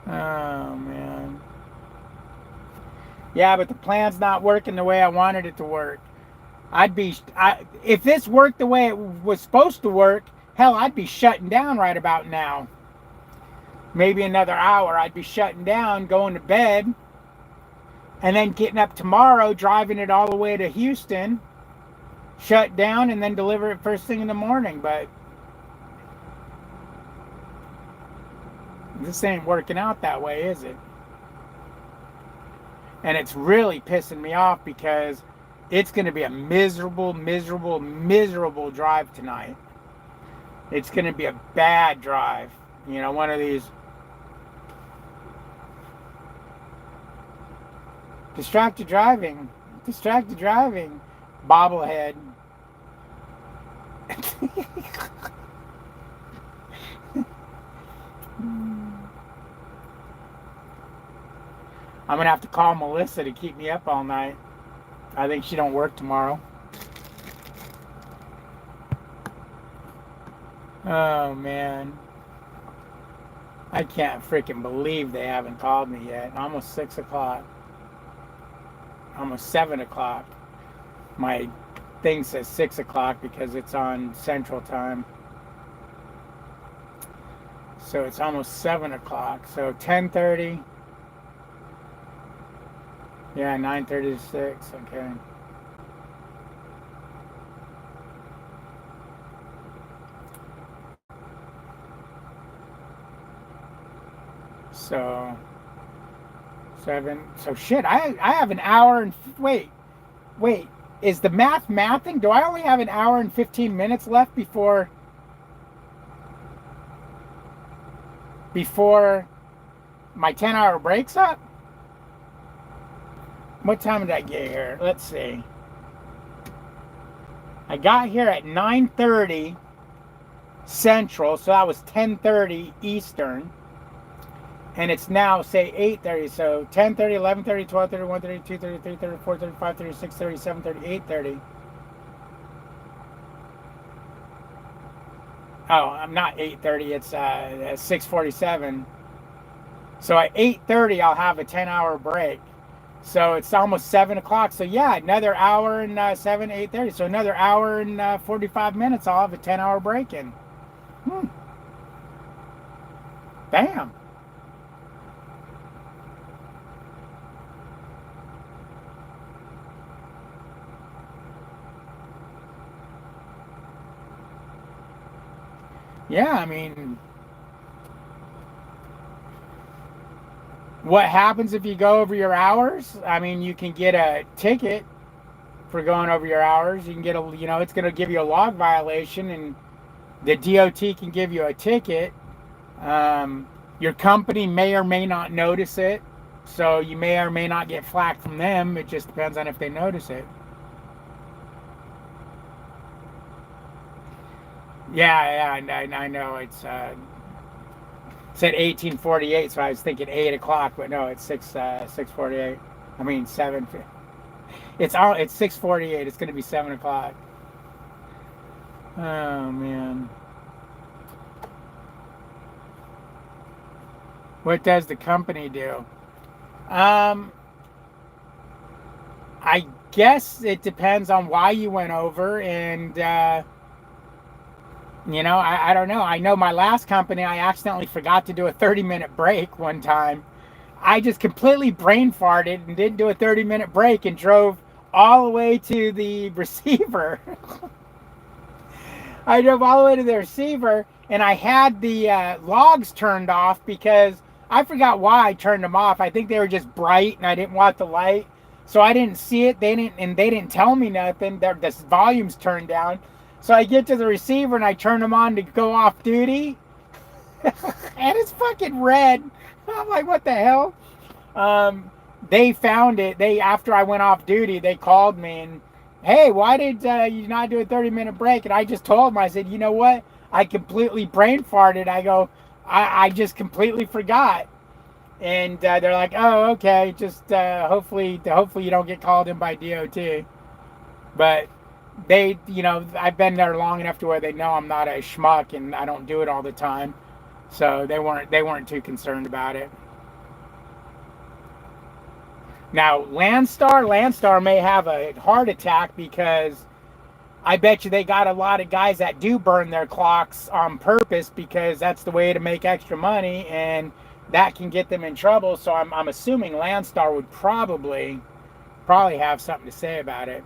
Oh, man. Yeah, but the plan's not working the way I wanted it to work. If this worked the way it was supposed to work, hell, I'd be shutting down right about now. Maybe another hour, I'd be shutting down, going to bed, and then getting up tomorrow, driving it all the way to Houston, shut down, and then deliver it first thing in the morning. But this ain't working out that way, is it? And it's really pissing me off because it's going to be a miserable, miserable, miserable drive tonight. It's going to be a bad drive. One of these distracted driving, bobblehead. I'm going to have to call Melissa to keep me up all night. I think she don't work tomorrow. Oh, man. I can't freaking believe they haven't called me yet. Almost 6 o'clock. Almost 7 o'clock. My thing says 6 o'clock because it's on Central Time. So it's almost 7 o'clock. So 10:30. Yeah, 9:30 to 6. Okay. So 7. So shit, I have an hour and wait. Is the mathing? Do I only have an hour and 15 minutes left before my 10-hour break's up? What time did I get here? Let's see. I got here at 9:30 Central, so that was 10:30 Eastern. And it's now, say, 8:30. So 10:30, 11:30, 12:30, 1:30, 2:30, 3:30, 4:30, 5:30, 6:30, 7:30, 8:30. Oh, I'm not 8:30. It's 6:47. So at 8:30, I'll have a 10-hour break. So it's almost 7 o'clock. So yeah, another hour and 8:30. So another hour and 45 minutes, I'll have a 10-hour break in. Damn. Yeah, I mean, what happens if you go over your hours? I mean, you can get a ticket for going over your hours. You can get it's going to give you a log violation, and the DOT can give you a ticket. Your company may or may not notice it, so you may or may not get flack from them. It just depends on if they notice it. Yeah, I know. It's said 18:48, so I was thinking 8 o'clock, but no, it's 6:48. I mean 7. It's 6:48. It's going to be 7 o'clock. Oh man. What does the company do? I guess it depends on why you went over, and I don't know. I know my last company, I accidentally forgot to do a 30-minute break one time. I just completely brain farted and didn't do a 30-minute break and drove all the way to the receiver. I drove all the way to the receiver, and I had the logs turned off because I forgot why I turned them off. I think they were just bright, and I didn't want the light, so I didn't see it. They didn't tell me nothing. The volume's turned down. So I get to the receiver and I turn them on to go off duty, and it's fucking red. I'm like, what the hell? They found it. After I went off duty, they called me and, hey, why did you not do a 30-minute break? And I just told them, I said, you know what? I completely brain farted. I go, I just completely forgot. And they're like, oh, okay. Just hopefully you don't get called in by DOT. But they, I've been there long enough to where they know I'm not a schmuck and I don't do it all the time. So they weren't too concerned about it. Now, Landstar may have a heart attack because I bet you they got a lot of guys that do burn their clocks on purpose because that's the way to make extra money, and that can get them in trouble. So I'm assuming Landstar would probably have something to say about it.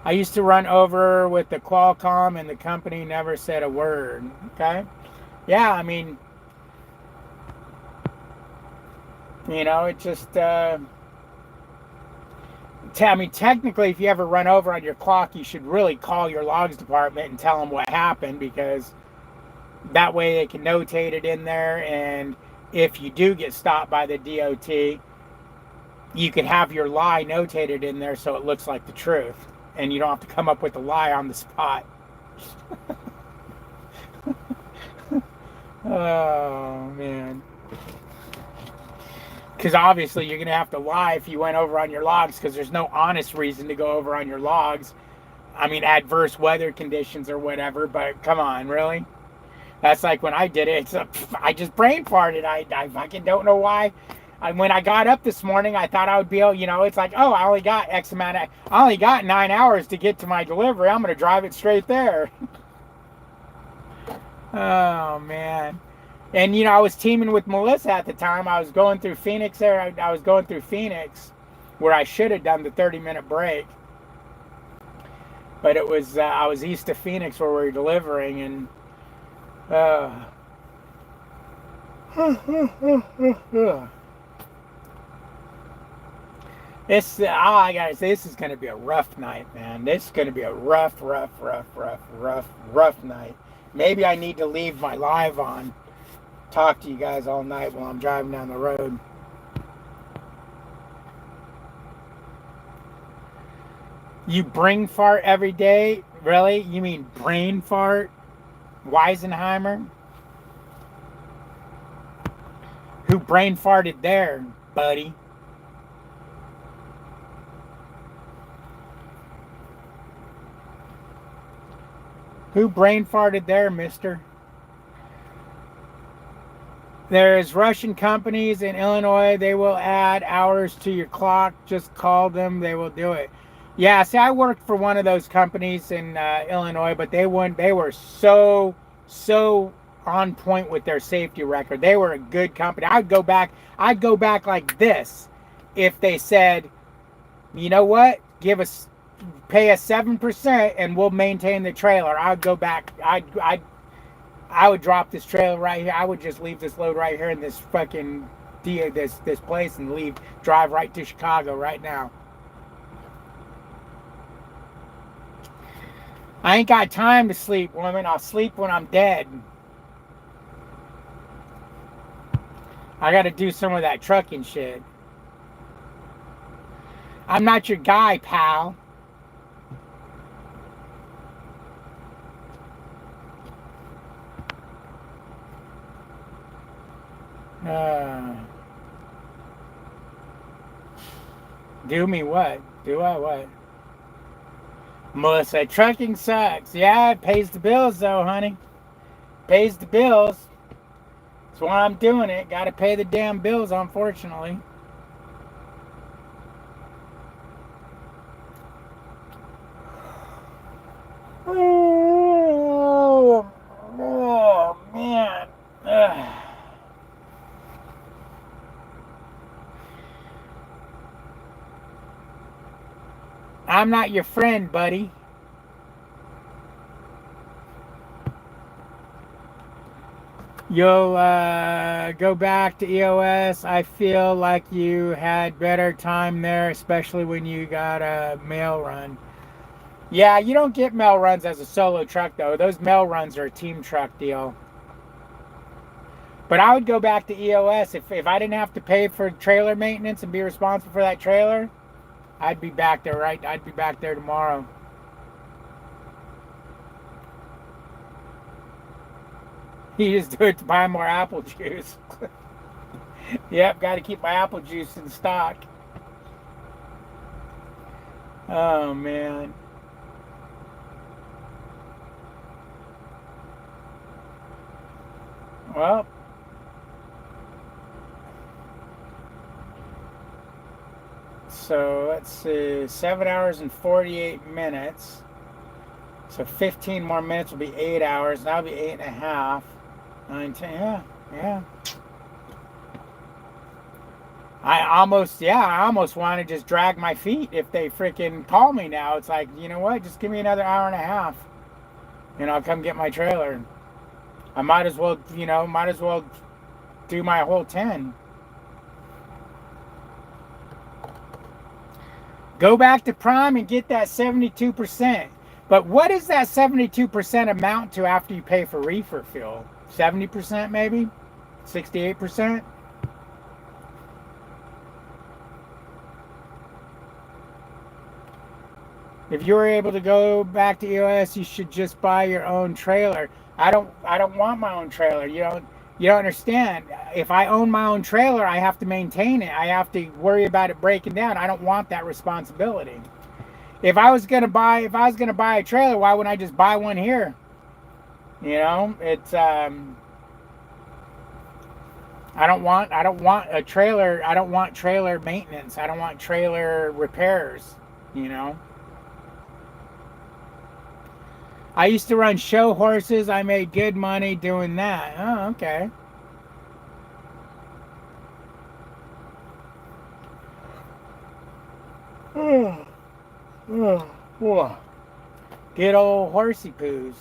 I used to run over with the Qualcomm and the company never said a word. Okay? Yeah, I mean, it just, technically, if you ever run over on your clock, you should really call your logs department and tell them what happened, because that way they can notate it in there, and if you do get stopped by the DOT, you can have your lie notated in there so it looks like the truth, and you don't have to come up with a lie on the spot. Oh, man. Because obviously you're going to have to lie if you went over on your logs, because there's no honest reason to go over on your logs. I mean, adverse weather conditions or whatever, but come on, really? That's like when I did it. I just brain farted. I fucking don't know why. When I got up this morning, I thought I would be able, it's like, oh, I only got X amount of, I only got 9 hours to get to my delivery. I'm going to drive it straight there. Oh, man. And, I was teaming with Melissa at the time. I was going through Phoenix there. I was going through Phoenix where I should have done the 30-minute break. But it was, I was east of Phoenix where we were delivering, and, all I gotta say, this is gonna be a rough night, man. This is gonna be a rough night. Maybe I need to leave my live on, talk to you guys all night while I'm driving down the road. You brain fart every day? Really? You mean brain fart? Weisenheimer? Who brain farted there, buddy? Who brain farted there, mister? There's Russian companies in Illinois. They will add hours to your clock. Just call them. They will do it. Yeah, see, I worked for one of those companies in Illinois, but they were so on point with their safety record. They were a good company. I'd go back like this if they said, you know what, pay us 7% and we'll maintain the trailer. I'd go back. I would drop this trailer right here. I would just leave this load right here in this fucking this place and drive right to Chicago right now. I ain't got time to sleep, woman. I'll sleep when I'm dead. I got to do some of that trucking shit. I'm not your guy, pal. Do me what? Do I what? Melissa, trucking sucks. Yeah, it pays the bills though, honey. Pays the bills. That's why I'm doing it. Got to pay the damn bills, unfortunately. Oh man. Ugh. I'm not your friend, buddy. You'll go back to EOS. I feel like you had better time there, especially when you got a mail run. Yeah, you don't get mail runs as a solo truck, though. Those mail runs are a team truck deal. But I would go back to EOS. If I didn't have to pay for trailer maintenance and be responsible for that trailer, I'd be back there, right? I'd be back there tomorrow. You just do it to buy more apple juice. Yep, got to keep my apple juice in stock. Oh, man. Well, so let's see, 7 hours and 48 minutes. So 15 more minutes will be 8 hours. That'll be 8.5. 9, 10, yeah. I almost want to just drag my feet if they freaking call me now. It's like, you know what? Just give me another hour and a half, and I'll come get my trailer. I might as well do my whole 10. Go back to Prime and get that 72%. But what does that 72% amount to after you pay for reefer fuel? 70% maybe? 68%? If you were able to go back to EOS, you should just buy your own trailer. I don't want my own trailer. You don't understand. If I own my own trailer, I have to maintain it. I have to worry about it breaking down. I don't want that responsibility. If I was gonna buy a trailer, why wouldn't I just buy one here? You know, it's I don't want a trailer. I don't want trailer maintenance. I don't want trailer repairs, you know. I used to run show horses. I made good money doing that. Oh, okay. Oh, oh, oh. Good old horsey poos.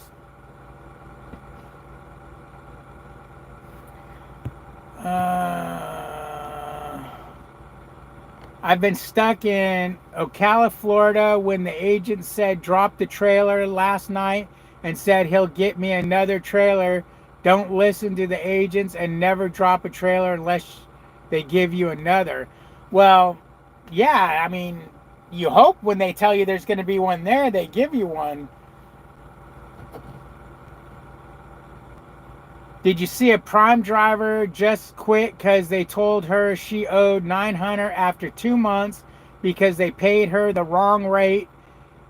Uh, I've been stuck in Ocala, Florida when the agent said drop the trailer last night and said he'll get me another trailer. Don't listen to the agents and never drop a trailer unless they give you another. Well, yeah, I mean, you hope when they tell you there's going to be one there, they give you one. Did you see a Prime driver just quit because they told her she owed 900 after 2 months because they paid her the wrong rate?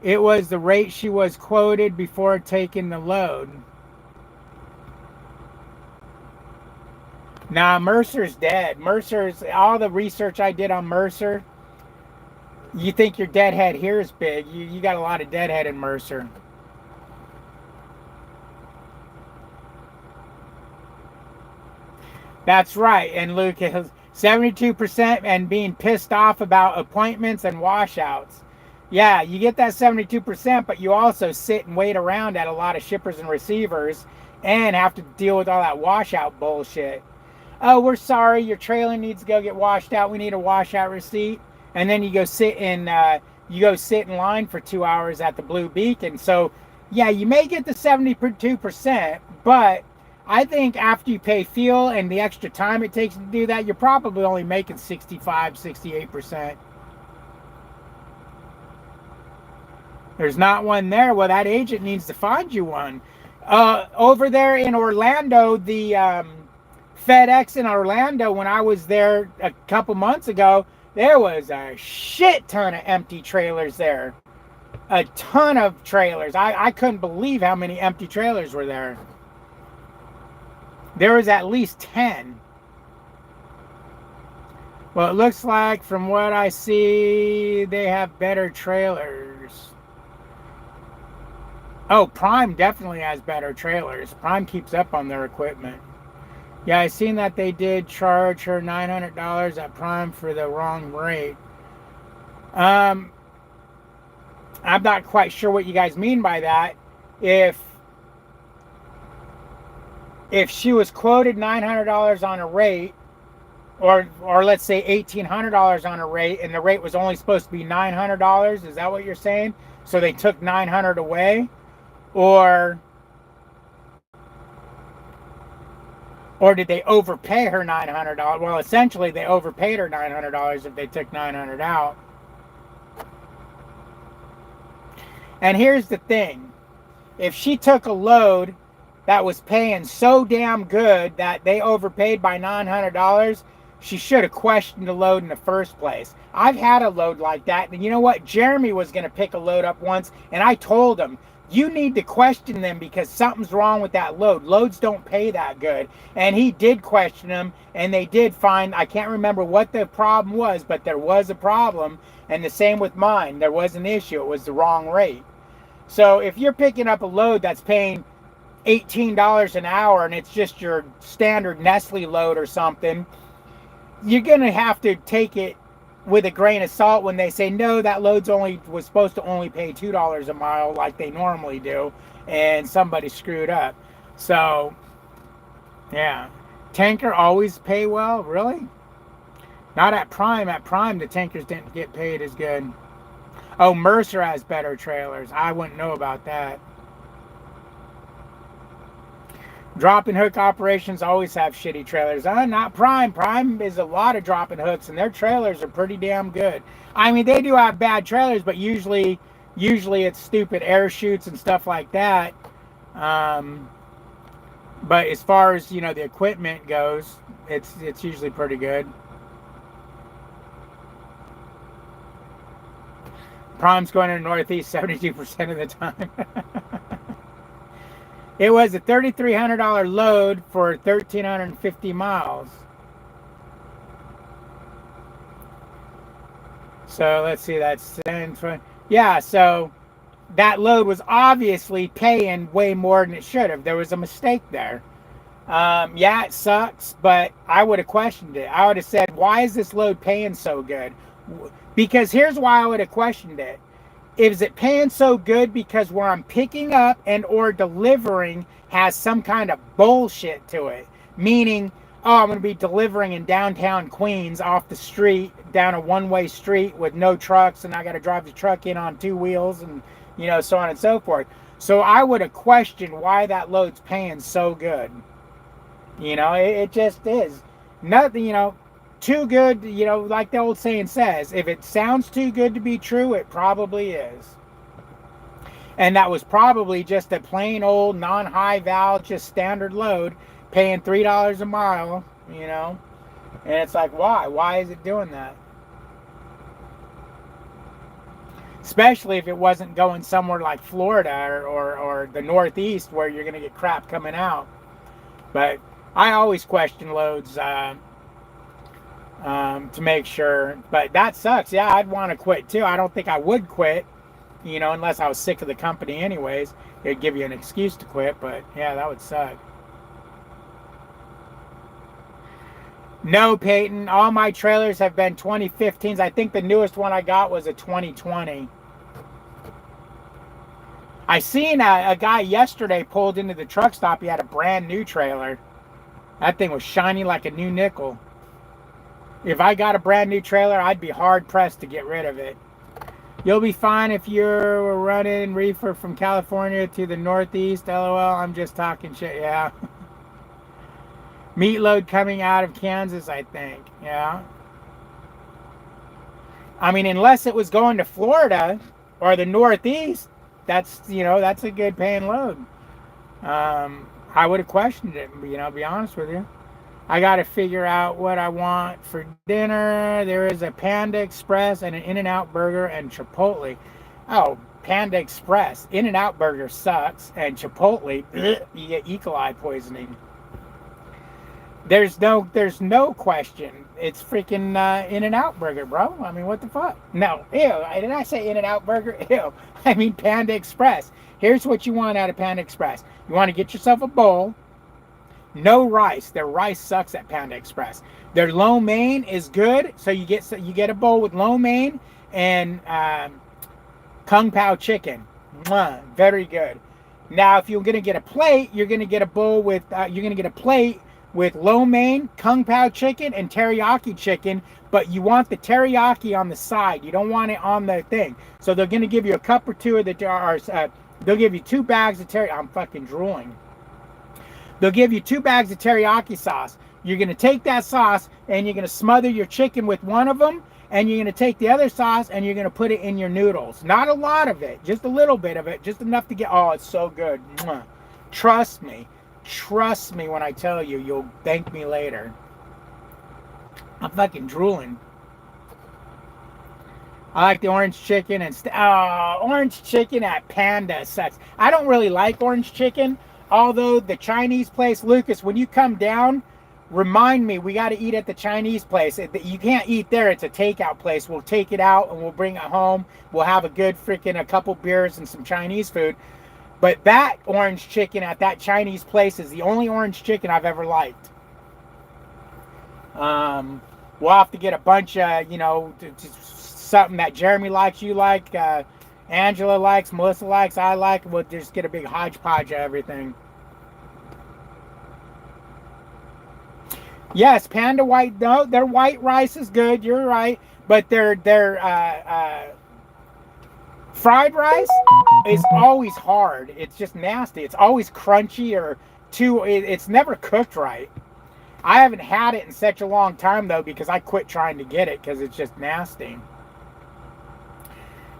It was the rate she was quoted before taking the load. Nah, Mercer's dead. Mercer's all the research I did on Mercer. You think your deadhead here is big? You got a lot of deadhead in Mercer. That's right. And Luke is 72% and being pissed off about appointments and washouts. Yeah, you get that 72%, but you also sit and wait around at a lot of shippers and receivers and have to deal with all that washout bullshit. Oh, we're sorry, your trailer needs to go get washed out. We need a washout receipt. And then you go sit in line for 2 hours at the Blue Beacon. So yeah, you may get the 72%, but I think after you pay fuel and the extra time it takes to do that, you're probably only making 65, 68%. There's not one there. Well, that agent needs to find you one. Over there in Orlando, the FedEx in Orlando, when I was there a couple months ago, there was a shit ton of empty trailers there. A ton of trailers. I couldn't believe how many empty trailers were there. There was at least 10. Well, it looks like from what I see, they have better trailers. Oh, Prime definitely has better trailers. Prime keeps up on their equipment. Yeah, I seen that they did charge her $900 at Prime for the wrong rate. I'm not quite sure what you guys mean by that. If she was quoted $900 on a rate, or let's say $1,800 on a rate, and the rate was only supposed to be $900, is that what you're saying? So they took 900 away, or did they overpay her $900? Well, essentially they overpaid her $900 if they took 900 out. And here's the thing: if she took a load that was paying so damn good that they overpaid by $900, she should have questioned the load in the first place. I've had a load like that, and you know what? Jeremy was going to pick a load up once, and I told him, you need to question them because something's wrong with that load. Loads don't pay that good. And he did question them, and they did find, I can't remember what the problem was, but there was a problem. And the same with mine. There was an issue. It was the wrong rate. So if you're picking up a load that's paying $18 an hour and it's just your standard Nestle load or something, you're going to have to take it with a grain of salt when they say, no, that load's was supposed to only pay $2 a mile like they normally do, and somebody screwed up. So, yeah. Tanker always pay well? Really? Not at Prime. At Prime, the tankers didn't get paid as good. Oh, Mercer has better trailers. I wouldn't know about that. Drop and hook operations always have shitty trailers. Not Prime. Prime is a lot of drop and hooks, and their trailers are pretty damn good. I mean, they do have bad trailers, but usually it's stupid air chutes and stuff like that. But as far as, the equipment goes, it's usually pretty good. Prime's going to the Northeast 72% of the time. It was a $3,300 load for 1,350 miles. So let's see, that's 10, 20. Yeah, so that load was obviously paying way more than it should have. There was a mistake there. Yeah, it sucks, but I would have questioned it. I would have said, why is this load paying so good? Because here's why I would have questioned it. Is it paying so good because where I'm picking up and or delivering has some kind of bullshit to it? Meaning, oh, I'm going to be delivering in downtown Queens off the street, down a one-way street with no trucks, and I got to drive the truck in on two wheels and, so on and so forth. So I would have questioned why that load's paying so good. It just is. Nothing, too good, like the old saying says, if it sounds too good to be true, it probably is. And that was probably just a plain old non-high val, just standard load, paying $3 a mile, And it's like, why? Why is it doing that? Especially if it wasn't going somewhere like Florida or the Northeast where you're going to get crap coming out. But I always question loads to make sure. But that sucks. Yeah, I'd want to quit too. I don't think I would quit, unless I was sick of the company anyways. It'd give you an excuse to quit. But yeah, that would suck. No, Peyton. All my trailers have been 2015s. I think the newest one I got was a 2020. I seen a guy yesterday pulled into the truck stop. He had a brand new trailer. That thing was shiny like a new nickel. If I got a brand new trailer, I'd be hard pressed to get rid of it. You'll be fine if you're running reefer from California to the Northeast. LOL, I'm just talking shit. Yeah. Meat load coming out of Kansas, I think. Yeah. I mean, unless it was going to Florida or the Northeast, that's a good paying load. I would have questioned it, be honest with you. I got to figure out what I want for dinner. There is a Panda Express and an In-N-Out Burger and Chipotle. Oh, Panda Express. In-N-Out Burger sucks, and Chipotle, you get E. coli poisoning. There's no question. It's freaking In-N-Out Burger, bro. I mean, what the fuck? No, ew. Did I say In-N-Out Burger? Ew. I mean Panda Express. Here's what you want out of Panda Express. You want to get yourself a bowl. No rice. Their rice sucks at Panda Express. Their lo mein is good, so you get a bowl with lo mein and kung pao chicken. Mwah, very good. Now, if you're gonna get a plate, you're gonna get a bowl with plate with lo mein, kung pao chicken, and teriyaki chicken, but you want the teriyaki on the side. You don't want it on the thing. So they're going to give you a cup or two of they'll give you 2 bags of teriyaki. I'm fucking drooling. They'll give you 2 bags of teriyaki sauce. You're going to take that sauce and you're going to smother your chicken with one of them, and you're going to take the other sauce and you're going to put it in your noodles. Not a lot of it, just a little bit of it, just enough to get, oh, it's so good. Mwah. Trust me. Trust me when I tell you, you'll thank me later. I'm fucking drooling. I like the orange chicken and orange chicken at Panda sucks. I don't really like orange chicken, although the Chinese place, Lucas, when you come down, remind me, we got to eat at the Chinese place. You can't eat there. It's a takeout place. We'll take it out and we'll bring it home. We'll have a good freaking a couple beers and some Chinese food. But that orange chicken at that Chinese place is the only orange chicken I've ever liked. We'll have to get a bunch of, something that Jeremy likes, you like, Angela likes, Melissa likes, I like. We'll just get a big hodgepodge of everything. Yes, Panda White, no, their white rice is good, you're right. But their fried rice is always hard. It's just nasty. It's always crunchy or it's never cooked right. I haven't had it in such a long time, though, because I quit trying to get it because it's just nasty.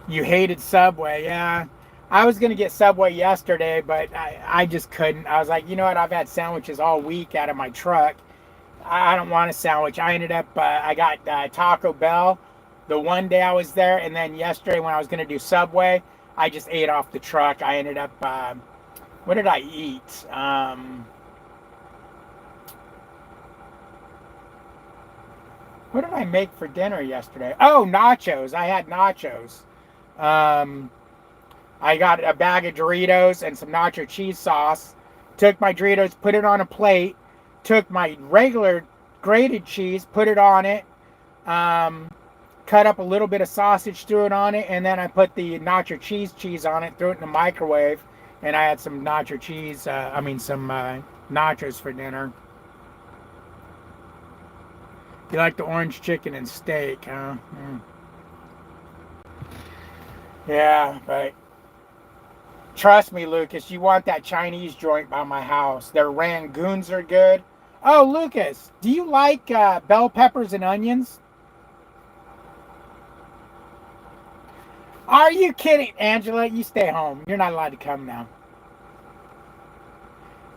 You hated Subway. Yeah. I was going to get Subway yesterday, but I just couldn't. I was like, you know what? I've had sandwiches all week out of my truck. I don't want a sandwich. I ended up, I got Taco Bell the one day I was there, and then yesterday when I was going to do Subway, I just ate off the truck. I ended up What did I eat? What did I make for dinner yesterday? Oh, nachos. I had nachos. Um, I got a bag of Doritos and some nacho cheese sauce. Took my Doritos, put it on a plate. Took my regular grated cheese, put it on it. Um, Cut up a little bit of sausage, threw it on it, and then I put the nacho cheese on it, threw it in the microwave, and I had some nacho cheese. Some nachos for dinner. You like the orange chicken and steak, huh? Mm. Yeah, but trust me, Lucas, you want that Chinese joint by my house. Their rangoons are good. Oh, Lucas, do you like bell peppers and onions? Are you kidding? Angela, you stay home. You're not allowed to come now.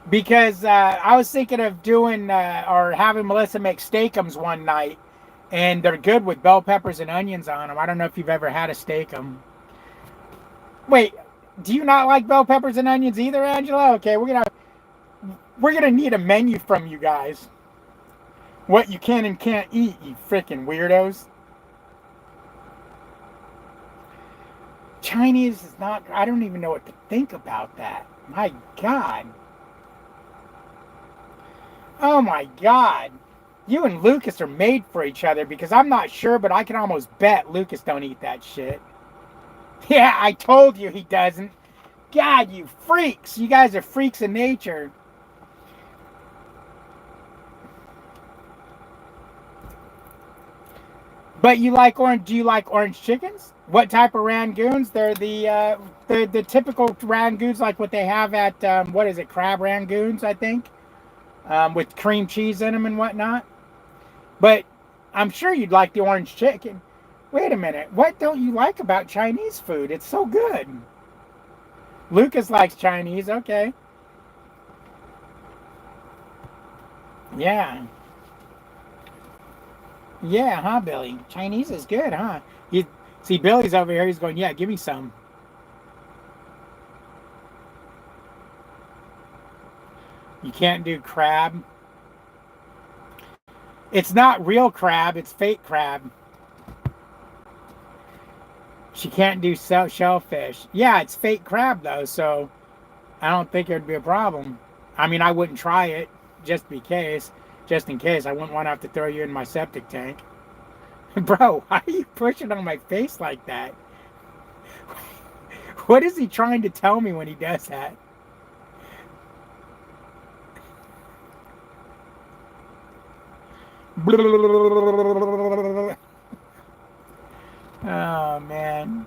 Because I was thinking of doing or having Melissa make steakums one night, and they're good with bell peppers and onions on them. I don't know if you've ever had a steakum. Wait, do you not like bell peppers and onions either, Angela? Okay, we're gonna need a menu from you guys. What you can and can't eat, you freaking weirdos. Chinese is not. I don't even know what to think about that. My God. Oh my God. You and Lucas are made for each other because I'm not sure, but I can almost bet Lucas don't eat that shit. Yeah, I told you he doesn't. God, you freaks. You guys are freaks of nature. But you like orange? Do you like orange chickens? What type of rangoons? They're the typical rangoons, like what they have at what is it, crab rangoons, I think, with cream cheese in them and whatnot. But I'm sure you'd like the orange chicken. Wait a minute. What don't you like about Chinese food? It's so good. Lucas likes Chinese. Okay. Yeah. Yeah, huh, Billy? Chinese is good, huh? You see, Billy's over here. He's going, yeah, give me some. You can't do crab. It's not real crab. It's fake crab. She can't do shellfish. Yeah, it's fake crab, though, so I don't think it would be a problem. I mean, I wouldn't try it just in case. Just in case. I wouldn't want to have to throw you in my septic tank. Bro, why are you pushing on my face like that? What is he trying to tell me when he does that? Oh, man.